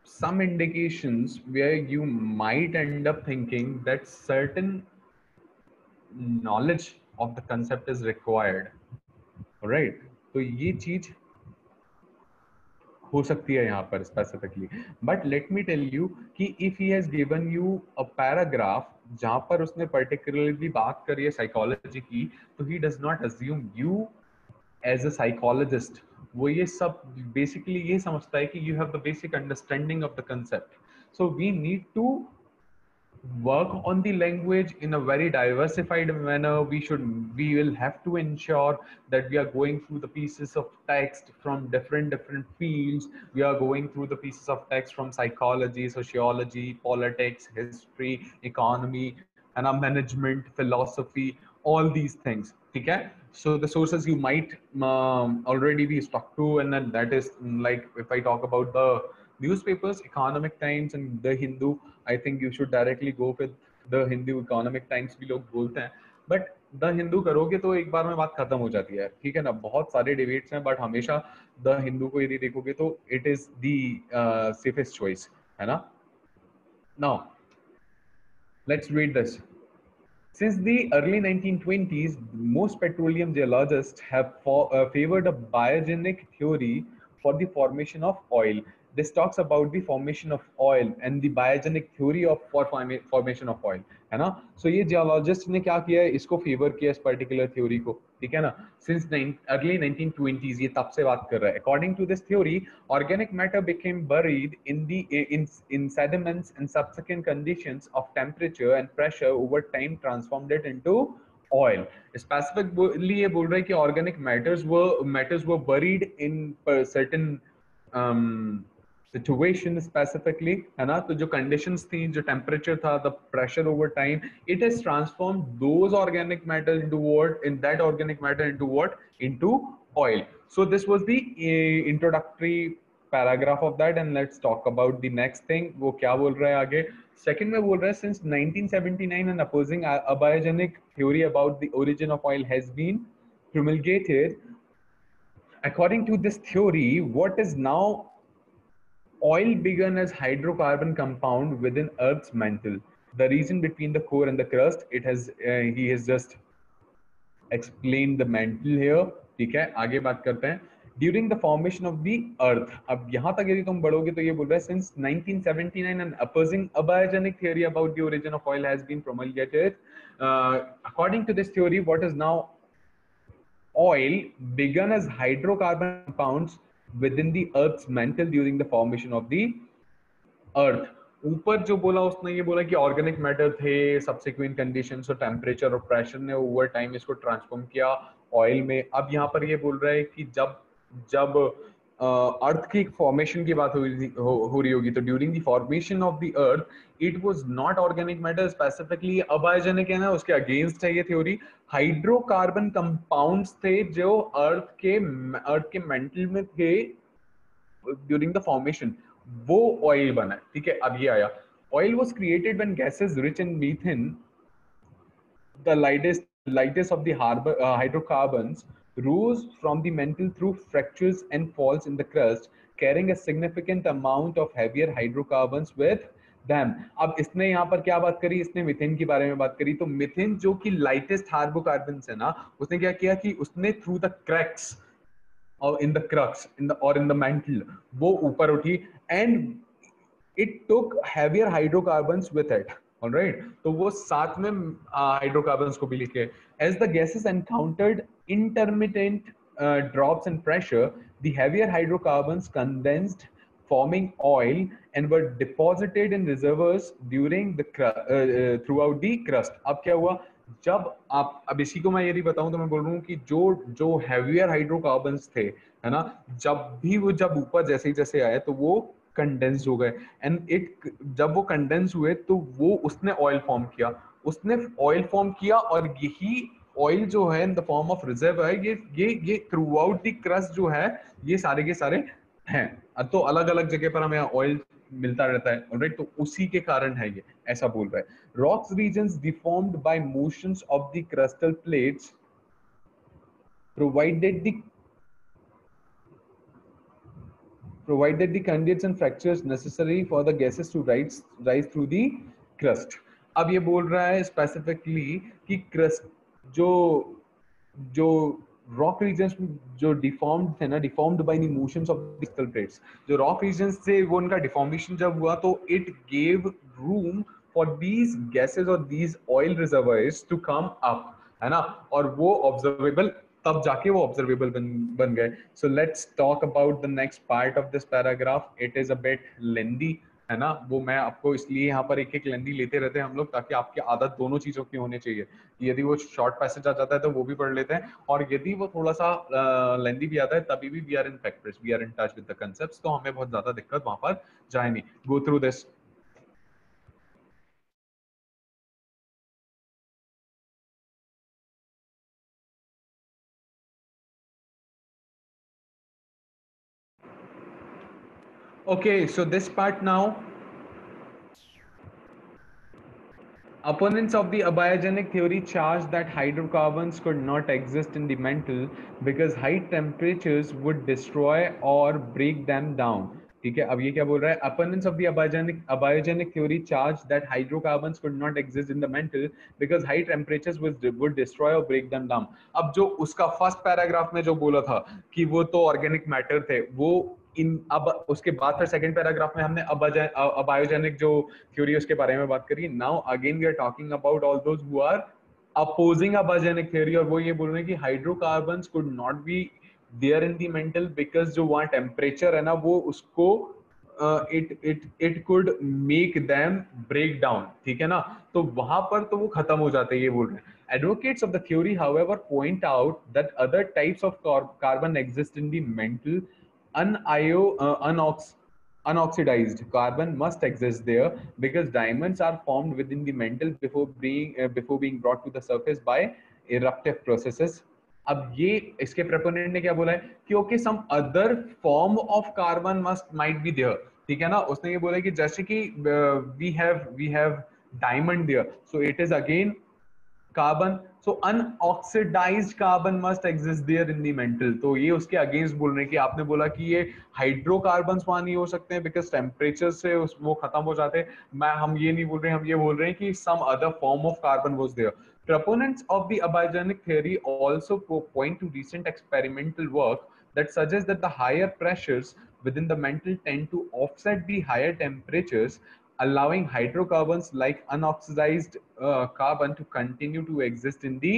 some indications where you might end up thinking that certain knowledge of the concept is required. All right, तो ये चीज हो सकती है यहाँ पर specifically. But let me tell you कि if he has given you a paragraph जहां पर उसने पर्टिकुलरली बात करी है साइकोलॉजी की, तो ही does not assume you as a psychologist. वो ये सब बेसिकली ये समझता है कि you have the basic understanding of the concept. So we need to work on the language in a very diversified manner. We will have to ensure that we are going through the pieces of text from different fields. We are going through the pieces of text from psychology, sociology, politics, history, economy, and management, philosophy, all these things. Okay, so the sources you might already be stuck to, and then that is like if I talk about the newspapers, Economic Times and The Hindu, I think you should directly go with The Hindu. Economic Times भी लोग बोलते हैं, but the Hindu करोगे तो एक बार में बात खत्म हो जाती है. ठीक है ना, बहुत सारे डिबेट्स हैं, बट हमेशा द हिंदू को यदि देखोगे तो it is the safest choice, है ना. Now let's read this. Since the early 1920s, most petroleum geologists have favored a biogenic theory for the formation of oil. This talks about the formation of oil and the biogenic theory of formation of oil, है ना? So ये geologist ने क्या किया है, इसको favour किया इस particular theory को, ठीक है ना? Since early 1920s, ये तब से बात कर रहा है. According to this theory, organic matter became buried in sediments and subsequent conditions of temperature and pressure over time transformed it into oil. Specifically ये बोल रहा है कि organic matters were buried in certain situation specifically, है ना? तो जो conditions थी, जो टेम्परेचर था, the pressure over time, it has transform those organic matter into what, in that organic matter into what, into oil. So this was the introductory paragraph of that, and let's talk about the next thing. वो क्या बोल रहा है आगे? Second में बोल रहा है, since 1979 an opposing abiogenic theory about the origin of oil has been promulgated. According to this theory, what is now oil began as hydrocarbon compound within Earth's mantle. The region between the core and the crust. He has just explained the mantle here. ठीक है, आगे बात करते हैं. During the formation of the Earth. अब यहाँ तक यदि तुम बढ़ोगे तो ये बोल रहा है since 1979 an opposing abiogenic theory about the origin of oil has been promulgated. According to this theory, what is now oil began as hydrocarbon compounds within the Earth's mantle during the formation of the Earth. ऊपर जो बोला उसने ये बोला कि organic matter थे, subsequent conditions और temperature और प्रेशर ने ओवर टाइम इसको ट्रांसफॉर्म किया ऑयल में. अब यहाँ पर ये बोल रहा है कि जब जब अर्थ की फॉर्मेशन की बात हो रही होगी तो during the formation of the earth it was not organic matter, specifically abiogenic है ना, उसके अगेंस्ट है ये थ्योरी. हाइड्रोकार्बन कंपाउंड्स थे जो अर्थ के मेंटल में थे ड्यूरिंग द फॉर्मेशन, वो ऑयल बना. ठीक है, अब ये आया. Oil was created when gases rich in methane, the lightest of the hydrocarbons, rose from the mantle through fractures and falls in the crust, carrying a significant amount of heavier hydrocarbons with them. अब इसने यहाँ पर क्या बात करी, इसने methane के बारे में बात करी. तो मीथेन जो कि लाइटेस्ट हाइड्रोकार्बन है ना, उसने क्या किया कि उसने थ्रू द क्रैक्स और in the crux in the mantle वो ऊपर उठी and it took heavier hydrocarbons with it. All right, तो वो साथ में हाइड्रोकार्बन्स को भी लिखे. As the gases encountered intermittent drops in pressure, the heavier hydrocarbons condensed, forming oil, and were deposited in reservoirs during the throughout the crust. अब क्या हुआ, जब आप, अब इसी को मैं यदि बताऊं तो मैं बोल रहा हूँ कि जो हैवियर हाइड्रोकार्बन्स थे, है ना, जब ऊपर जैसे जैसे आए तो वो कंडेंस हो गए एंड जब वो कंडेंस हुए तो वो उसने ऑयल फॉर्म किया और यही ऑयल जो है इन द फॉर्म ऑफ रिजर्व है, ये थ्रू आउट द क्रस्ट जो है ये सारे के सारे हैं. तो अलग अलग जगह पर हमें ऑयल मिलता रहता है. ऑलराइट, तो उसी के कारण है ये, ऐसा बोल रहा है. Rocks reasons deformed by motions of the crystal plates provided the conduits and fractures necessary for the gases to rise through the crust. अब ये बोल रहा है स्पेसिफिकली कि क्रस्ट जो रॉक रीजन्स जो डिफॉर्म्ड थे ना, deformed by the motions of crystal plates, जो रॉक रीजन्स थे वो उनका डिफॉर्मेशन जब हुआ तो it gave room for these gases और these oil reservoirs to come up, है ना, और वो ऑब्जर्वेबल, तब जाके वो ऑब्जर्वेबल बन गए. So let's talk about the next part of this paragraph. It is a bit lengthy, है ना, वो मैं आपको इसलिए यहाँ पर एक एक लेंदी लेते रहते हैं हम लोग ताकि आपकी आदत दोनों चीजों की होनी चाहिए. यदि वो शॉर्ट पैसेज आ जाता है तो वो भी पढ़ लेते हैं, और यदि वो थोड़ा सा लेंदी भी आता है तभी भी we are in practice, we are in touch with the concepts, तो हमें बहुत ज्यादा दिक्कत वहां पर जाए नहीं. Go through this. Okay, so this part now. Opponents of the abiogenic theory charged that hydrocarbons could not exist in the mantle because high temperatures would destroy or break them down. ठीक है, अब ये क्या बोल रहा है, opponents of the abiogenetic theory charge that hydrocarbons could not exist in the mantle because high temperatures would destroy or break them down. अब जो उसका फर्स्ट पैराग्राफ में जो बोला था कि वो तो ऑर्गेनिक मैटर थे, वो इन अब उसके बाद फिर सेकंड पैराग्राफ में हमने अबायोजेनिक जो थ्योरी उसके बारे में बात करी. Now again we are talking about all those who are opposing abiogenic theory, और वो ये बोल रहे हैं कि hydrocarbons could not be there in the mantle because जो वहाँ टेम्परेचर है ना वो उसको it could make them break down. ठीक है ना, तो वहां पर तो वो खत्म हो जाते हैं, ये बोल रहे हैं. Advocates of the theory, however, point out that other types of carbon exist in the mantle. Unoxidized carbon must exist there because diamonds are formed within the mantle before being brought to the surface by eruptive processes. अब ये इसके proponent ने क्या बोला है कि okay some other form of carbon must might be there. ठीक है ना, उसने ये बोला कि जैसे कि we have diamond there, so it is again carbon, so unoxidised carbon must exist there in the mantle. तो ये उसके अगेंस्ट बोल रहे हैं कि आपने बोला कि ये हाइड्रोकार्बन्स वहां नहीं हो सकते हैं बिकॉज टेम्परेचर से वो खत्म हो जाते हैं. हम ये नहीं बोल रहे, हम ये बोल रहे हैं कि some other form of carbon was there. Proponents of the abiogenic theory also point to recent experimental work that suggests that the higher pressures within the mantle tend to offset the higher temperatures, allowing hydrocarbons like unoxidized carbon to continue to exist in the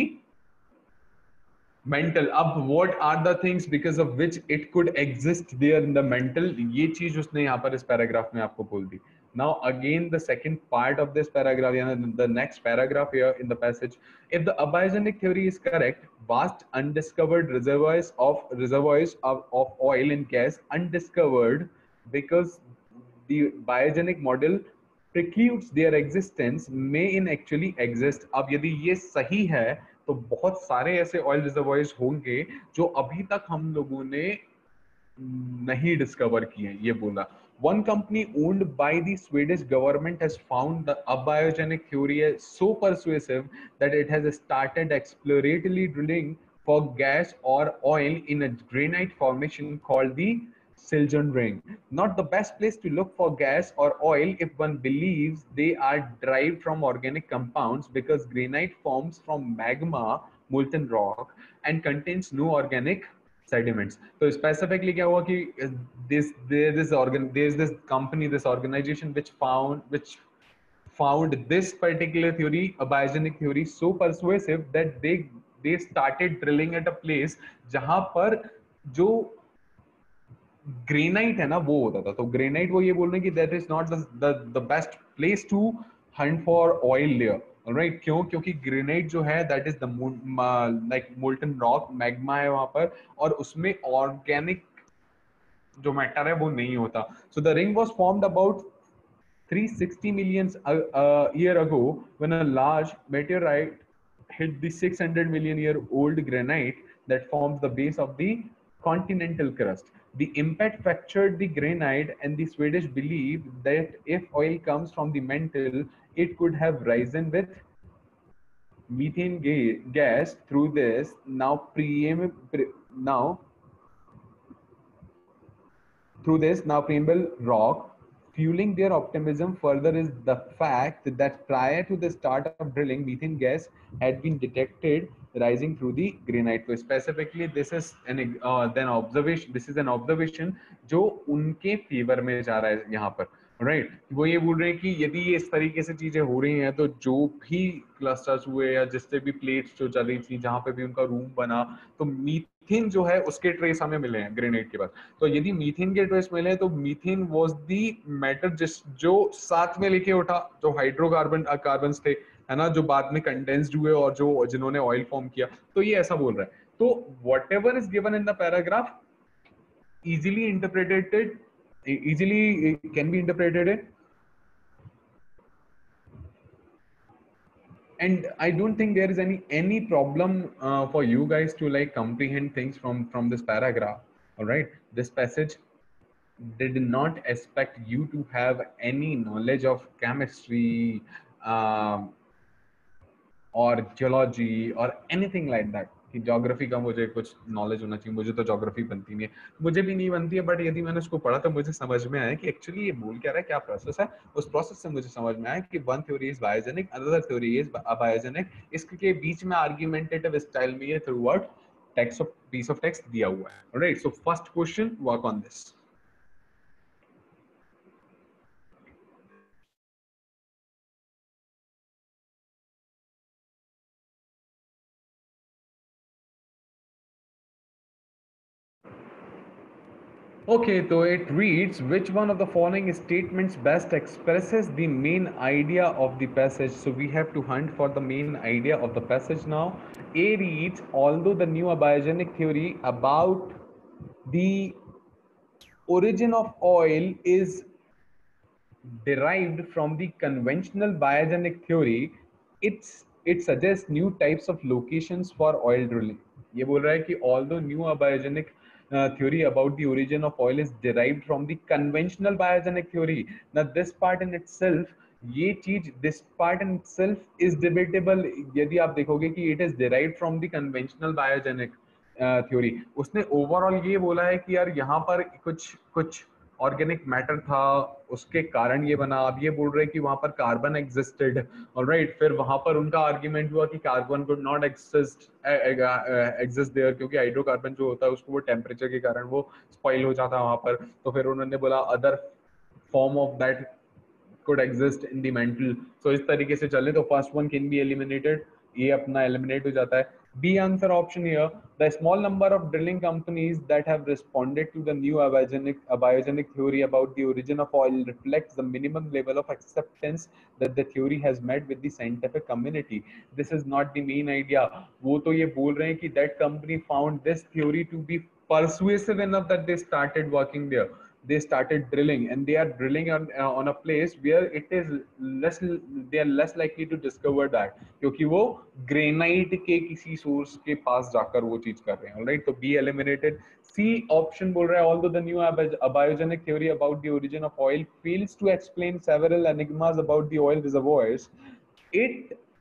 mental. अब what are the things because of which it could exist there in the mental, ये चीज उसने यहाँ पर इस paragraph में आपको बोल दी. Now again the second part of this paragraph, the next paragraph here in the passage, if the abiogenic theory is correct, vast undiscovered reservoirs of oil and gas undiscovered because the biogenic model precludes their existence may in actually exist. अब यदि ये सही है तो बहुत सारे ऐसे oil reservoirs होंगे जो अभी तक हम लोगों ने नहीं डिस्कवर किए, ये बोला. One company owned by the Swedish government has found the abiogenic theory so persuasive that it has started exploratory drilling for gas or oil in a granite formation called the Siljan Ring. Not the best place to look for gas or oil if one believes they are derived from organic compounds because granite forms from magma, molten rock, and contains no organic sediments. So specifically क्या हुआ कि there's this company, this organization which found this particular theory, abiogenic theory, so persuasive that they started drilling at a place जहां पर जो granite है ना वो होता था. तो ग्रेनाइट वो ये बोल रहे हैं कि that is not the best place to hunt for oil layer. Right, क्यों? क्योंकि ग्रेनाइट जो है that is the like molten rock, magma है वहां पर, और उसमें ऑर्गेनिक जो मैटर है वो नहीं होता. So the ring was formed about 360 million year ago when a large meteorite hit the 600 million year old granite that forms the base of the continental crust. The impact fractured the granite, and the Swedish believed that if oil comes from the mantle, it could have risen with methane gas through this now permeable rock. Fueling their optimism further is the fact that prior to the start of drilling, methane gas had been detected rising through the granite. So specifically, this is an observation. This is an observation जो उनके favour में जा रहा है यहाँ पर. Right, वो ये बोल रहे हैं कि यदि ये इस तरीके से चीजें हो रही हैं तो जो भी क्लस्टर्स हुए या जिससे भी प्लेट्स जो चल रही थी जहां पे भी उनका रूम बना, तो मीथेन जो है उसके ट्रेस हमें मिले हैं ग्रेनाइट के पास. तो यदि मीथेन के ट्रेस मिले तो मीथेन वाज दी मैटर जो साथ में लेके उठा जो कार्बन थे, है ना, जो बाद में कंडेंस्ड हुए और जो जिन्होंने ऑयल फॉर्म किया. तो ये ऐसा बोल रहा है. तो what ever is given in the paragraph easily interpreted easily can be interpreted, and I don't think there is any problem for you guys to like comprehend things from this paragraph. All right, this passage did not expect you to have any knowledge of chemistry or geology or anything like that. कि geography का मुझे कुछ knowledge होना चाहिए, मुझे तो geography बनती नहीं है, मुझे भी नहीं बनती है, बट यदि मैंने उसको पढ़ा तो मुझे समझ में आया कि एक्चुअली ये बोल क्या रहा है, क्या प्रोसेस है। उस प्रोसेस से मुझे समझ में आया कि one theory is biogenic, another theory is abiogenic. इसके बीच में आर्ग्यूमेंटेटिव स्टाइल में ये throughout text of piece of text दिया हुआ है। Right, so first question, work on this. Okay, so it reads, which one of the following statements best expresses the main idea of the passage? So we have to hunt for the main idea of the passage now. A reads, although the new abiogenic theory about the origin of oil is derived from the conventional biogenic theory, it suggests new types of locations for oil drilling. ये बोल रहा है कि although new abiogenic theory about the origin of oil is derived from the conventional biogenic theory. Now this part in itself, ये चीज this part in itself is debatable. यदि आप देखोगे कि it is derived from the conventional biogenic theory, उसने overall ये बोला है कि यार यहाँ पर कुछ कुछ ऑर्गेनिक मैटर था, उसके कारण ये बना। अब ये बोल रहे हैं कि वहां पर कार्बन एग्जिस्टेड, ऑलराइट, फिर वहां पर उनका आर्ग्यूमेंट हुआ कि carbon could not exist there, क्योंकि हाइड्रोकार्बन जो होता है उसको वो टेम्परेचर के कारण वो स्पॉइल हो जाता है वहां पर। तो फिर उन्होंने बोला other form of that could exist in the mantle. So इस तरीके से चले तो first one can be eliminated, ये अपना eliminate हो जाता है। B answer option here, the small number of drilling companies that have responded to the new abiogenic theory about the origin of oil reflects the minimum level of acceptance that the theory has met with the scientific community. This is not the main idea. वो तो ये बोल रहे हैं कि that company found this theory to be persuasive enough that they started working there. They started drilling, and they are drilling on a place where it is less, they are less likely to discover that, क्योंकि वो granite के किसी source के पास जाकर वो चीज कर रहे हैं। ऑलराइट, तो बी एलिमिनेटेड। सी ऑप्शन बोल रहा है, although the new abiogenic theory about the origin of oil fails to explain several enigmas about the oil reservoirs, it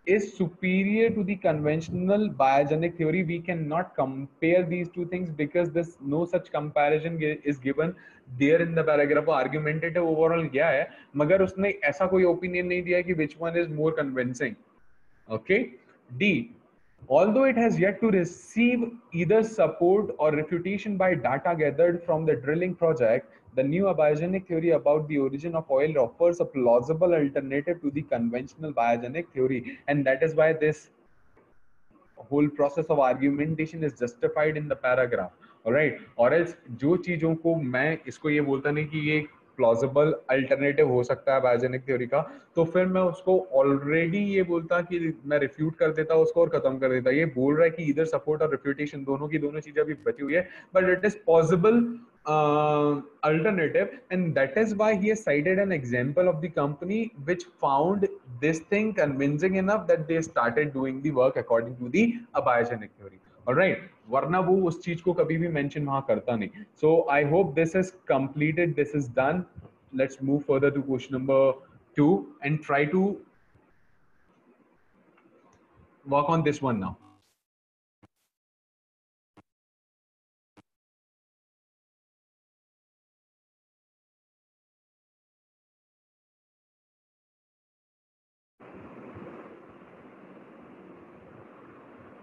is superior to the conventional biogenic theory. We cannot compare these two things because this no such comparison is given there in the paragraph. Argumentative overall क्या है, मगर उसने ऐसा कोई opinion नहीं दिया कि which one is more convincing. Okay. D, although it has yet to receive either support or refutation by data gathered from the drilling project, the new abiogenic theory about the origin of oil offers a plausible alternative to the conventional biogenic theory, and that is why this whole process of argumentation is justified in the paragraph. All right, or else जो चीजों को मैं इसको ये बोलता नहीं कि ये प्लॉजिबल अल्टरनेटिव हो सकता है बायोजेनिक थ्योरी का, तो फिर मैं उसको ऑलरेडी ये बोलता कि मैं रिफ्यूट कर देता उसको और खत्म कर देता। ये बोल रहा है कि इधर सपोर्ट और रिफ्यूटेशन दोनों की दोनों चीजें अभी बची हुई है, but it is possible alternative, and that is why he has cited an example of the company which found this thing convincing enough that they started doing the work according to the abiogenic theory. Alright, वरना वो उस चीज को कभी भी mention वहां करता नहीं। So I hope this is completed, this is done. Let's move further to question number 2 and try to work on this one now.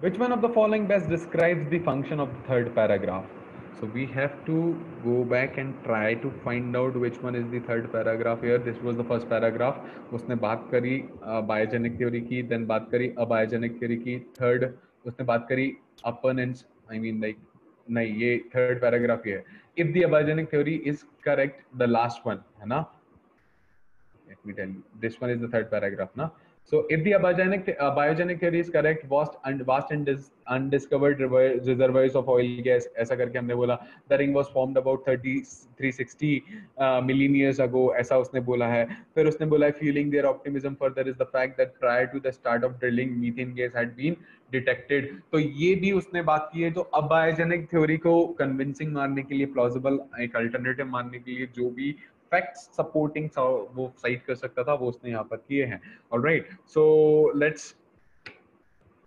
Which one of the following best describes the function of the third paragraph? So we have to go back and try to find out which one is the third paragraph here. This was the first paragraph. उसने बात करी biogenic theory की, then बात करी abiogenic theory की, third उसने बात करी opponents, I mean like नहीं, ये third paragraph ये है. If the abiogenic theory is correct, the last one है ना? Let me tell you, this one is the third paragraph now. So if the biogenic theory is correct, vast and undiscovered reservoirs of oil gas, ऐसा करके हमने बोला, the ring was formed about 360 million years ago, ऐसा उसने बोला है। फिर उसने बोला fueling their optimism further is the fact that prior to the start of drilling methane gas had been detected. तो ये भी उसने बात की है। तो अब बायोजेनिक थ्योरी को कन्विंसिंग मानने के लिए, प्लॉजिबल एक अल्टरनेटिव मानने के लिए जो भी फैक्ट्स सपोर्टिंग वो साइट कर सकता था वो उसने यहाँ पर किए हैं। Alright, so let's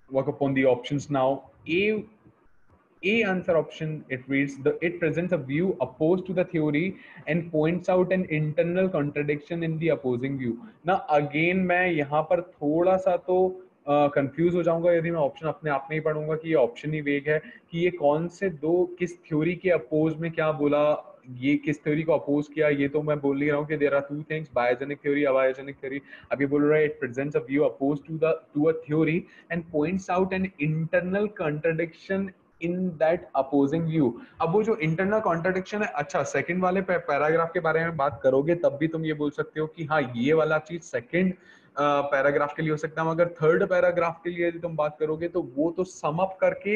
work upon the options now. A answer option, it reads, it presents a view opposed to the theory and points out an internal contradiction in the opposing view. Now again मैं यहाँ पर थोड़ा सा तो confuse हो जाऊंगा यदि मैं ऑप्शन अपने आप में ही पढ़ूंगा कि ये ऑप्शन ही वेग है कि ये कौन से दो किस थ्योरी के अपोज में क्या बोला, ये किस थ्योरी को अपोज किया। ये तो मैं बोल नहीं रहा हूँ कि there are two things, biogenic theory, abiogenic theory. अब ये बोल रहा है it presents a view oppose to a theory and points out an internal contradiction in that opposing view. अब वो जो इंटरनल कॉन्ट्रडिक्शन है, अच्छा सेकंड वाले पैराग्राफ के बारे में बात करोगे तब भी तुम ये बोल सकते हो कि हाँ ये वाला चीज सेकंड पैराग्राफ के लिए हो सकता है, मगर थर्ड पैराग्राफ के लिए यदि तुम बात करोगे तो वो तो सम अप करके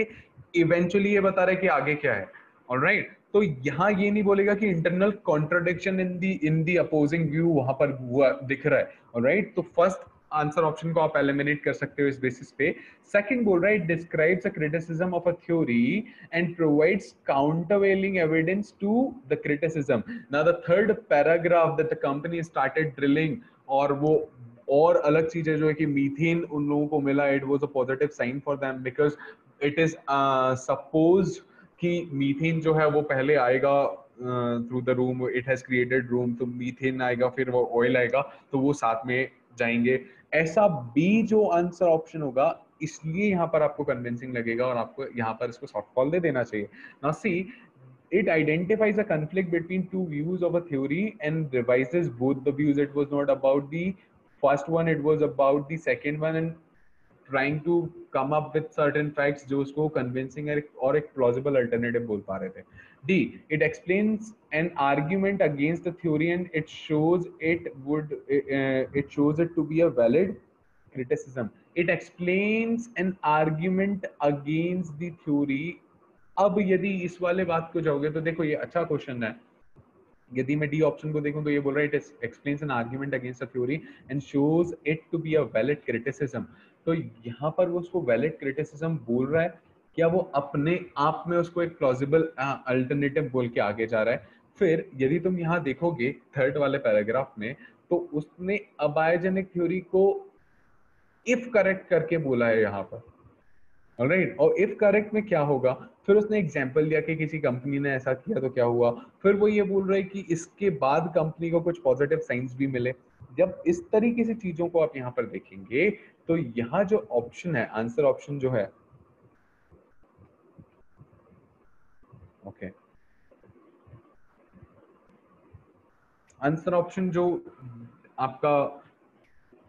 इवेंचुअली ये बता रहे कि आगे क्या है। ऑलराइट, तो यहाँ ये नहीं बोलेगा कि इंटरनल कॉन्ट्रडिक्शन इन दी अपोजिंग व्यू वहां पर हुआ दिख रहा है। ऑलराइट, तो फर्स्ट आंसर ऑप्शन को आप एलिमिनेट कर सकते हो इस बेसिस पे। सेकंड बोल रहा है, it describes a criticism of a theory and provides countervailing evidence to the criticism. Now the third paragraph that the company started drilling, और वो और अलग चीजें जो है कि मीथेन उन लोगों को मिला, it was a positive sign for them because it is suppose कि मीथेन जो है वो पहले आएगा through the room, it has created room, तो मीथेन आएगा फिर वो ऑयल आएगा तो वो साथ में जाएंगे। ऐसा बी जो आंसर ऑप्शन होगा, इसलिए यहाँ पर आपको कन्विंसिंग लगेगा और आपको यहाँ पर इसको सॉफ्ट कॉल दे देना चाहिए। Now see, it identifies a conflict between two views of a theory and revises both the views. It was not about the first one, it was about the second one, and trying to come up with certain facts जो उसको convincing और एक plausible alternative बोल पा रहे थे। D, it explains an argument against the theory and it shows it to be a valid criticism. It explains an argument against the theory. अब यदि इस वाले बात को जाओगे तो देखो ये अच्छा क्वेश्चन है। यदि मैं डी ऑप्शन को देखूं तो ये बोल रहा है it explains an argument against a theory and shows it to be a valid criticism. तो यहाँ पर वो उसको वैलिड क्रिटिसिज्म बोल रहा है, क्या वो अपने आप में उसको एक प्लॉजिबल अल्टरनेटिव बोल के आगे जा रहा है। फिर यदि तुम यहाँ देखोगे थर्ड वाले पैराग्राफ में, तो उसने अबायोजेनिक थ्योरी को इफ करेक्ट करके बोला है यहाँ पर। ऑलराइट, और इफ करेक्ट में क्या होगा, फिर उसने एग्जांपल दिया कि किसी कंपनी ने ऐसा किया तो क्या हुआ। फिर वो ये बोल रहे हैं कि इसके बाद कंपनी को कुछ पॉजिटिव साइंस भी मिले। जब इस तरीके से चीजों को आप यहाँ पर देखेंगे तो यहाँ जो ऑप्शन है, आंसर ऑप्शन जो है, ओके, आंसर ऑप्शन जो आपका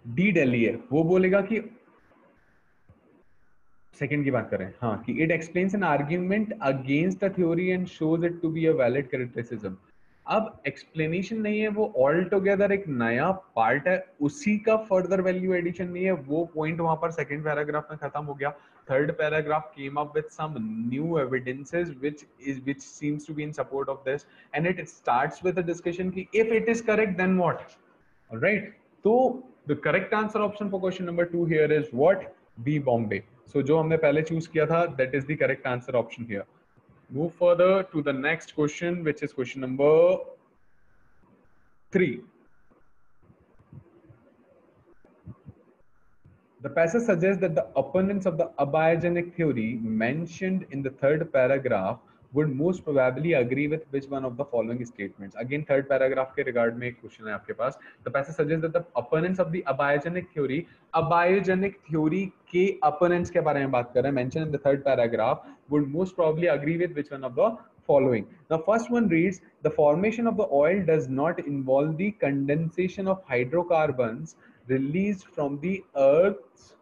डी दिल्ली है वो बोलेगा कि सेकंड की बात करें, हाँ, कि it explains an argument against a theory and shows it to be a valid criticism. अब एक्सप्लेनेशन नहीं है, वो ऑल टुगेदर एक नया पार्ट है, उसी का फर्दर वैल्यू एडिशन नहीं है। वो पॉइंट वहां पर सेकंड पैराग्राफ में खत्म हो गया। Third paragraph came up with some new evidences which seems to be in support of this, and it starts with a discussion कि if it is correct then what. All right, so the correct answer option for question number 2 here is what? B, Bombay. So जो हमने पहले choose किया था, that is the correct answer option here. Move further to the next question, which is question number 3. The passage suggests that the opponents of the abiogenic theory mentioned in the third paragraph would most probably agree with which one of the following statements. Again, third paragraph के regard में एक question है आपके पास. The passage suggests that the opponents of the abiogenic theory के opponents के बारे में बात कर रहे हैं, mentioned in the third paragraph, would most probably agree with which one of the following. The first one reads, the formation of the oil does not involve the condensation of hydrocarbons released from the earth's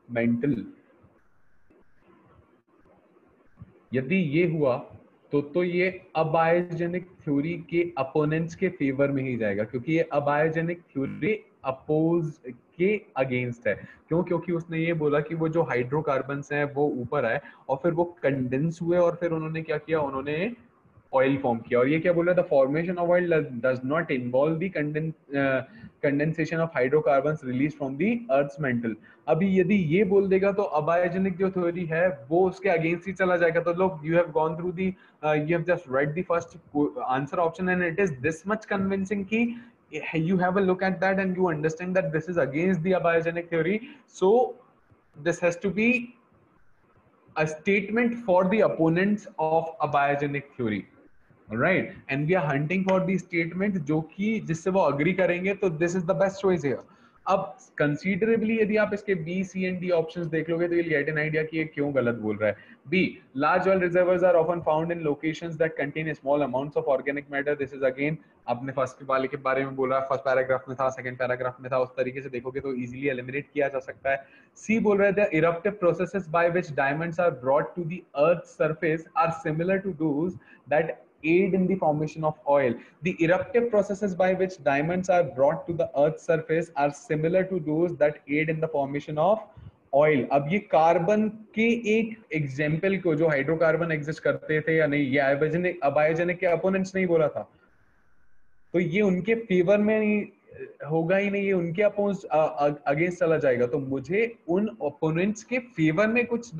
mantle. यदि ये हुआ तो ये अबायोजेनिक theory के opponents के favour में ही जाएगा, क्योंकि ये अबायोजेनिक थ्योरी अपोज के अगेंस्ट है। क्यों? क्योंकि उसने ये बोला कि वो जो हाइड्रोकार्बन्स हैं वो ऊपर आए और फिर वो कंडेंस हुए और फिर उन्होंने क्या किया, उन्होंने ऑयल फॉर्म किया। और ये क्या बोल रहा था, formation of oil does not involve the condensation of hydrocarbons release from the earth's mantle. अभी यदि ये बोल देगा तो अबायोजेनिक जो थ्योरी है वो उसके अगेंस्ट ही चला जाएगा। तो लोग, you have gone through the, you have just read the first answer option and it is this much convincing कि you have a look at that and you understand that this is against the abiogenic theory, so this has to be a statement for the opponents of a biogenic theory. Right, and we are hunting for the statement जो कि जिससे वो agree करेंगे, तो this is the best choice here. अब considerably यदि आप इसके B, C and D options देख लोगे तो you'll get an idea कि ये क्यों गलत बोल रहा है. B, large oil reservoirs are often found in locations that contain small amounts of organic matter. This is again आपने फर्स्ट वाले के बारे में बोला, फर्स्ट पैराग्राफ में था, सेकंड पैराग्राफ में था, उस तरीके से देखोगे तो इजीली एलिमिनेट किया जा सकता है. सी बोल रहे थे eruptive processes by which diamonds are brought to the earth's surface are similar to those that aid in the formation of oil. The eruptive processes by which diamonds are brought to the earth's surface are similar to those that aid in the formation of oil. अब ये carbon के एक example को, जो hydrocarbon exist करते थे या नहीं, ये अबायोजेनिक के अपोनेंट्स नहीं बोला था, तो ये उनके फेवर में होगा ही नहीं, ये उनके अगेंस्ट चला जाएगा. तो मुझे उन ओपोनेंट्स के फेवर में कुछ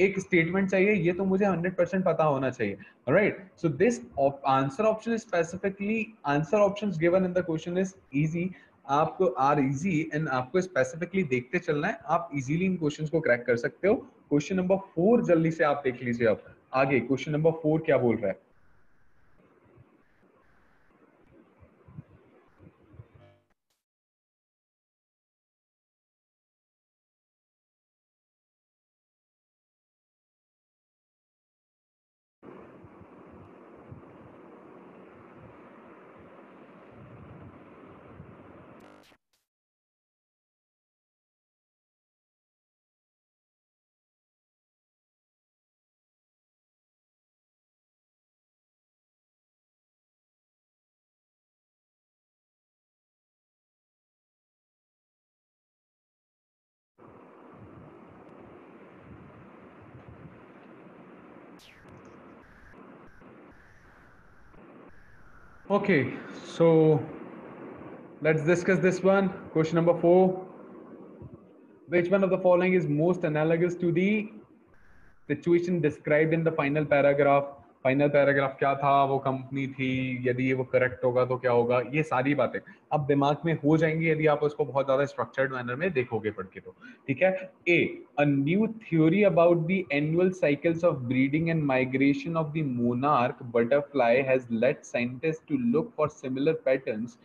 एक स्टेटमेंट चाहिए, ये तो मुझे 100% पता होना चाहिए. Right, so this answer option specifically, answer options given in the question is easy, आपको आर इजी, एंड आपको स्पेसिफिकली देखते चलना है, आप इजीली इन क्वेश्चंस को क्रैक कर सकते हो. क्वेश्चन नंबर 4 जल्दी से आप देख लीजिए. अब आगे क्वेश्चन नंबर 4 क्या बोल रहा है. Okay, so let's discuss this one. Question number 4. Which one of the following is most analogous to the situation described in the final paragraph? Final paragraph क्या था, वो कंपनी थी, यदि ये वो करेक्ट होगा तो क्या होगा, ये सारी बातें अब दिमाग में हो जाएंगी यदि आप उसको बहुत ज्यादा स्ट्रक्चर्ड मैनर में देखोगे पढ़ के. तो ठीक है. A, a new theory about the annual cycles of breeding and migration of the monarch butterfly has led scientist to look for similar patterns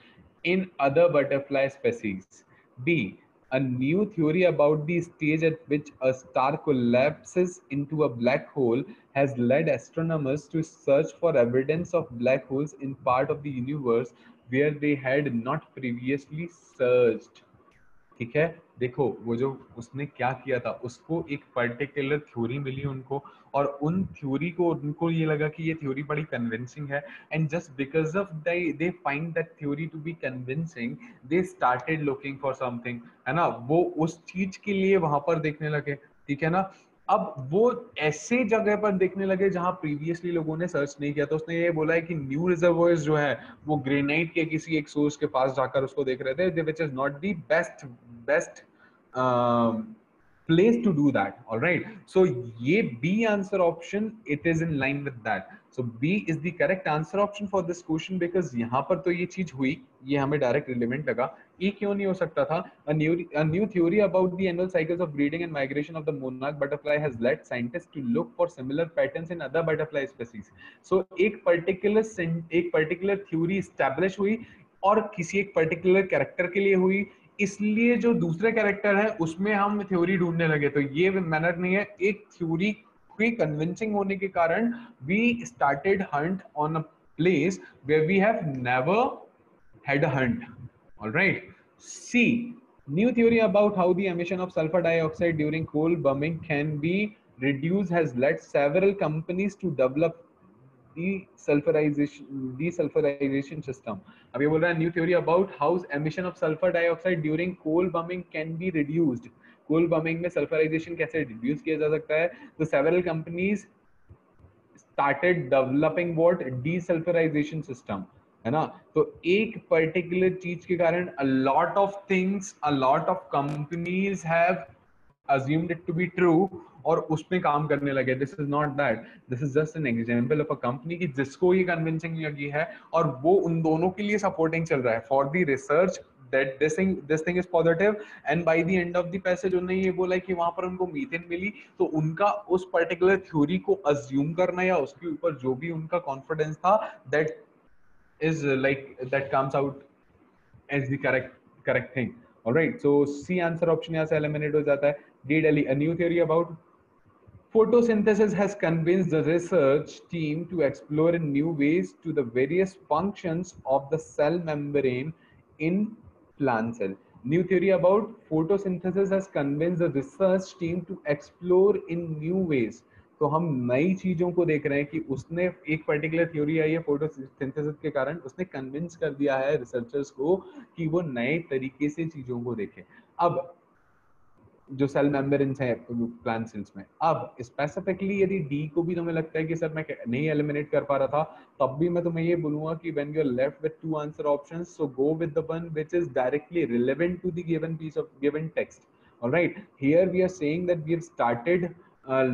in other butterfly species. B, a new theory about the stage at which a star collapses into a black hole has led astronomers to search for evidence of black holes in part of the universe where they had not previously searched. ठीक है, देखो वो जो उसने क्या किया था, उसको एक पर्टिकुलर थ्योरी मिली उनको, और उन थ्योरी को उनको ये लगा कि ये थ्योरी बड़ी कन्विंसिंग है, and just because of they find that theory to be convincing, they started looking for something, है ना, वो उस चीज के लिए वहां पर देखने लगे. ठीक है ना. अब वो ऐसे जगह पर देखने लगे जहां प्रीवियसली लोगों ने सर्च नहीं किया. तो उसने ये बोला है कि न्यू रिजर्वोयर्स जो है वो ग्रेनाइट के किसी एक सोर्स के पास जाकर उसको देख रहे थे, which is not the best place to do that. All right, so ये B answer option, it is in line with that. So B is the correct answer option for this question because यहाँ पर तो ये चीज हुई, ये हमें direct relevant लगा. ये क्यों नहीं हो सकता था? A new theory about the annual cycles of breeding and migration of the monarch butterfly has led scientists to look for similar patterns in other butterfly species. So एक particular theory establish हुई और किसी एक particular character के लिए हुई, इसलिए जो दूसरे कैरेक्टर है उसमें हम थ्योरी ढूंढने लगे. तो ये मैनर नहीं है, एक थ्योरी की कन्विंसिंग होने के कारण we started hunt on a place where we have never had a hunt. All right. C, new theory about how the emission of sulfur dioxide during coal burning can be reduced has led several companies to develop desulfurization system. अब ये बोल रहा है new theory about how emission of sulphur dioxide during coal burning can be reduced. Coal burning में sulphurisation कैसे reduce किया जा सकता है? तो several companies started developing what desulfurization system, है ना. तो एक पर्टिकुलर चीज के कारण a lot of things, a lot of companies have assumed it to be true और उसमें काम करने लगे. This is not that, this is just an example of a company की जिसको ये कन्विंसिंग लगी है और वो उन दोनों के लिए सपोर्टिंग चल रहा है for the research that this thing is positive, and by the end of the passage उन्होंने ये बोला कि वहां पर उनको मीथेन मिली, तो उनका उस पर्टिकुलर थ्योरी को अज्यूम करना या उसके ऊपर जो भी उनका कॉन्फिडेंस था, that is like that comes out as the correct thing. All right, so C answer option यहाँ से eliminate हो जाता है. D Delhi, a new theory about photosynthesis has convinced the research team to explore in new ways to the various functions of the cell membrane in plant cell. New theory about photosynthesis has convinced the research team to explore in new ways. तो हम नई चीजों को देख रहे हैं कि उसने एक पर्टिकुलर थ्योरी आई है फोटोसिंथेसिस के कारण, उसने कन्विंस कर दिया है रिसर्चर्स को कि वो नए तरीके से चीजों को देखें. अब जो सेल मेम्ब्रेन्स है प्लांट सेल्स में, अब स्पेसिफिकली यदि डी को भी तुम्हें लगता है कि सर मैं नहीं एलिमिनेट कर पा रहा था, तब भी मैं तुम्हें ये बोलूंगा कि when you are left with two answer options, so go with the one which is directly relevant to the given piece of given text. Alright, here we are saying that we have started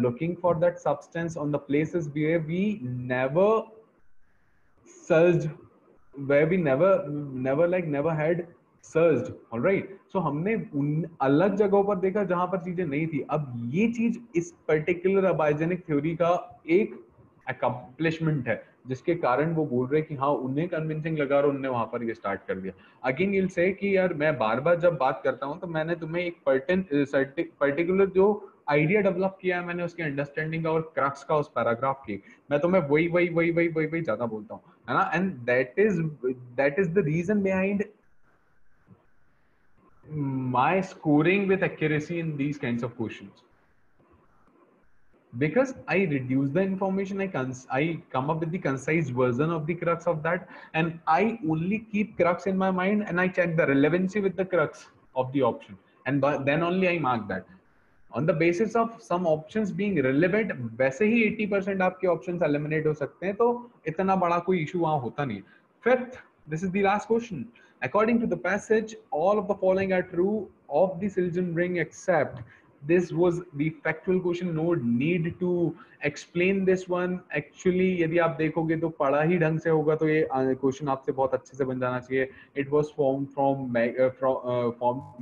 looking for that substance on the places where we never searched, where we never had searched. Alright, so हमने उन अलग जगहों पर देखा जहां पर चीजें नहीं थी. अब ये चीज इस पर्टिकुलर अबाइजेनिक थ्योरी का एक अकम्प्लिशमेंट है, जिसके कारण वो बोल रहे हैं कि हाँ उन्हें कन्विंसिंग लगा और उन्होंने वहां पर ये स्टार्ट कर दिया. अगेन यूल से कि यार मैं बार बार जब बात करता हूँ तो मैंने तुम्हें एक पर्टिकुलर जो आइडिया डेवलप किया है मैंने उसकी अंडरस्टैंडिंग का और क्रक्स का उस पैराग्राफ की, मैं तुम्हें वही ज्यादा बोलता हूँ, है ना. And that is the reason behind my scoring with accuracy in these kinds of questions, because I reduce the information, I come up with the concise version of the crux of that, and I only keep crux in my mind and I check the relevancy with the crux of the option, and then only I mark that on the basis of some options being relevant. वैसे ही 80% आपके options eliminate हो सकते हैं, तो इतना बड़ा कोई issue वहां होता नहीं. Fifth, this is the last question. According to the passage, all of the following are true of the Siljan ring except. This was the factual question. No need to explain this one. Actually, यदि आप देखोगे तो पढ़ा ही ढंग से होगा तो ये क्वेश्चन आपसे बहुत अच्छे से बन जाना चाहिए. It was formed from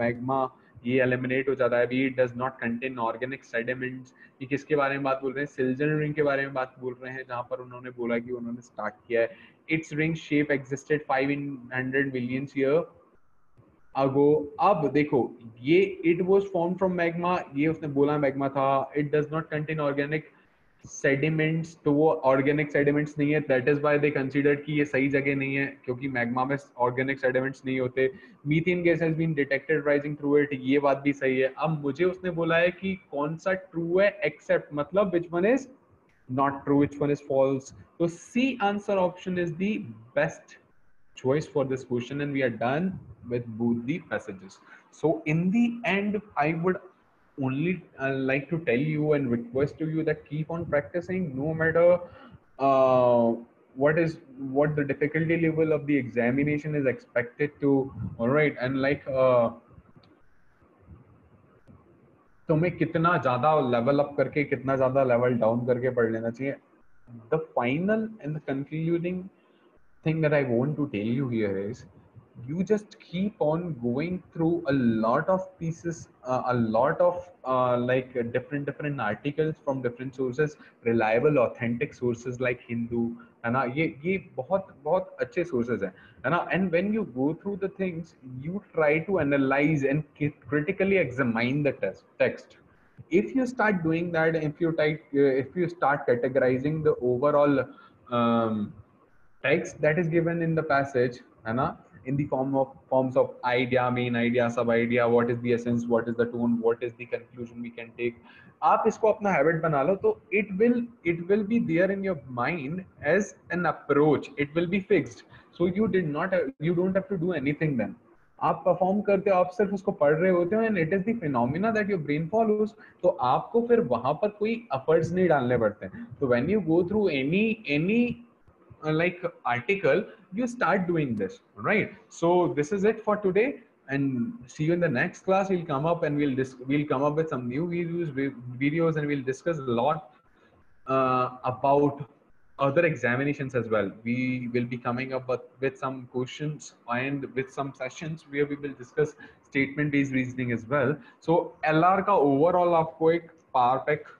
magma. ये एलिमिनेट हो जाता है. अभी it does not contain organic sediments. ये किसके बारे में बात बोल रहे हैं? सिल्जन रिंग के बारे में बात बोल रहे हैं, जहां पर उन्होंने बोला कि उन्होंने स्टार्ट किया है. It's ring shape existed 500 million year ago. अब देखो ये it was form from magma, ये उसने बोला मैग्मा था. It does not contain organic sediments, तो वो ऑर्गेनिक सेडिमेंट्स नहीं है. That is why they considered कि ये सही जगह नहीं है, क्योंकि मैग्मा में ऑर्गेनिक सेडिमेंट्स नहीं होते. Methane gas has been detected rising through it, ये बात भी सही है. अब मुझे उसने बोला है कि कौन सा ट्रू है एक्सेप्ट, मतलब which one is not true, which one is false. तो C answer option is the best choice for this question, and we are done with both the passages. So in the end, I would only like to tell you and request to you that keep on practicing, no matter what the difficulty level of the examination is expected to. All right, and like तुम्हें कितना ज्यादा level up करके कितना ज्यादा level down करके पढ़ लेना चाहिए. The final and the concluding thing that I want to tell you here is you just keep on going through a lot of pieces, a lot of like different articles from different sources, reliable authentic sources like Hindu, है ना. ये बहुत बहुत अच्छे sources हैं, है ना. And when you go through the things, you try to analyze and critically examine the text. If you start doing that, if you start categorizing the overall text that is given in the passage, है ना, in the forms of idea, main idea, sub idea, what is the essence, what is the tone, what is the conclusion we can take. आप इसको अपना habit बना लो तो it will be there in your mind as an approach. It will be fixed. So you don't have to do anything then. आप perform करते हो, आप सिर्फ उसको पढ़ रहे होते हो, and it is the phenomena that your brain follows. तो आपको फिर वहां पर कोई एफर्ट्स नहीं डालने पड़ते. तो when you go through any like article, you start doing this, right? So this is it for today, and see you in the next class. We'll come up and we'll come up with some new videos, and we'll discuss a lot about other examinations as well. We will be coming up with some questions and with some sessions where we will discuss statement based reasoning as well. So LR का overall आपको एक power pack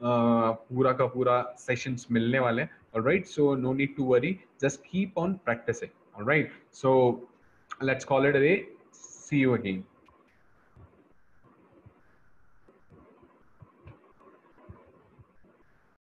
पूरा का पूरा sessions मिलने वाले. All right, so no need to worry, just keep on practicing. All right, so let's call it a day. See you again.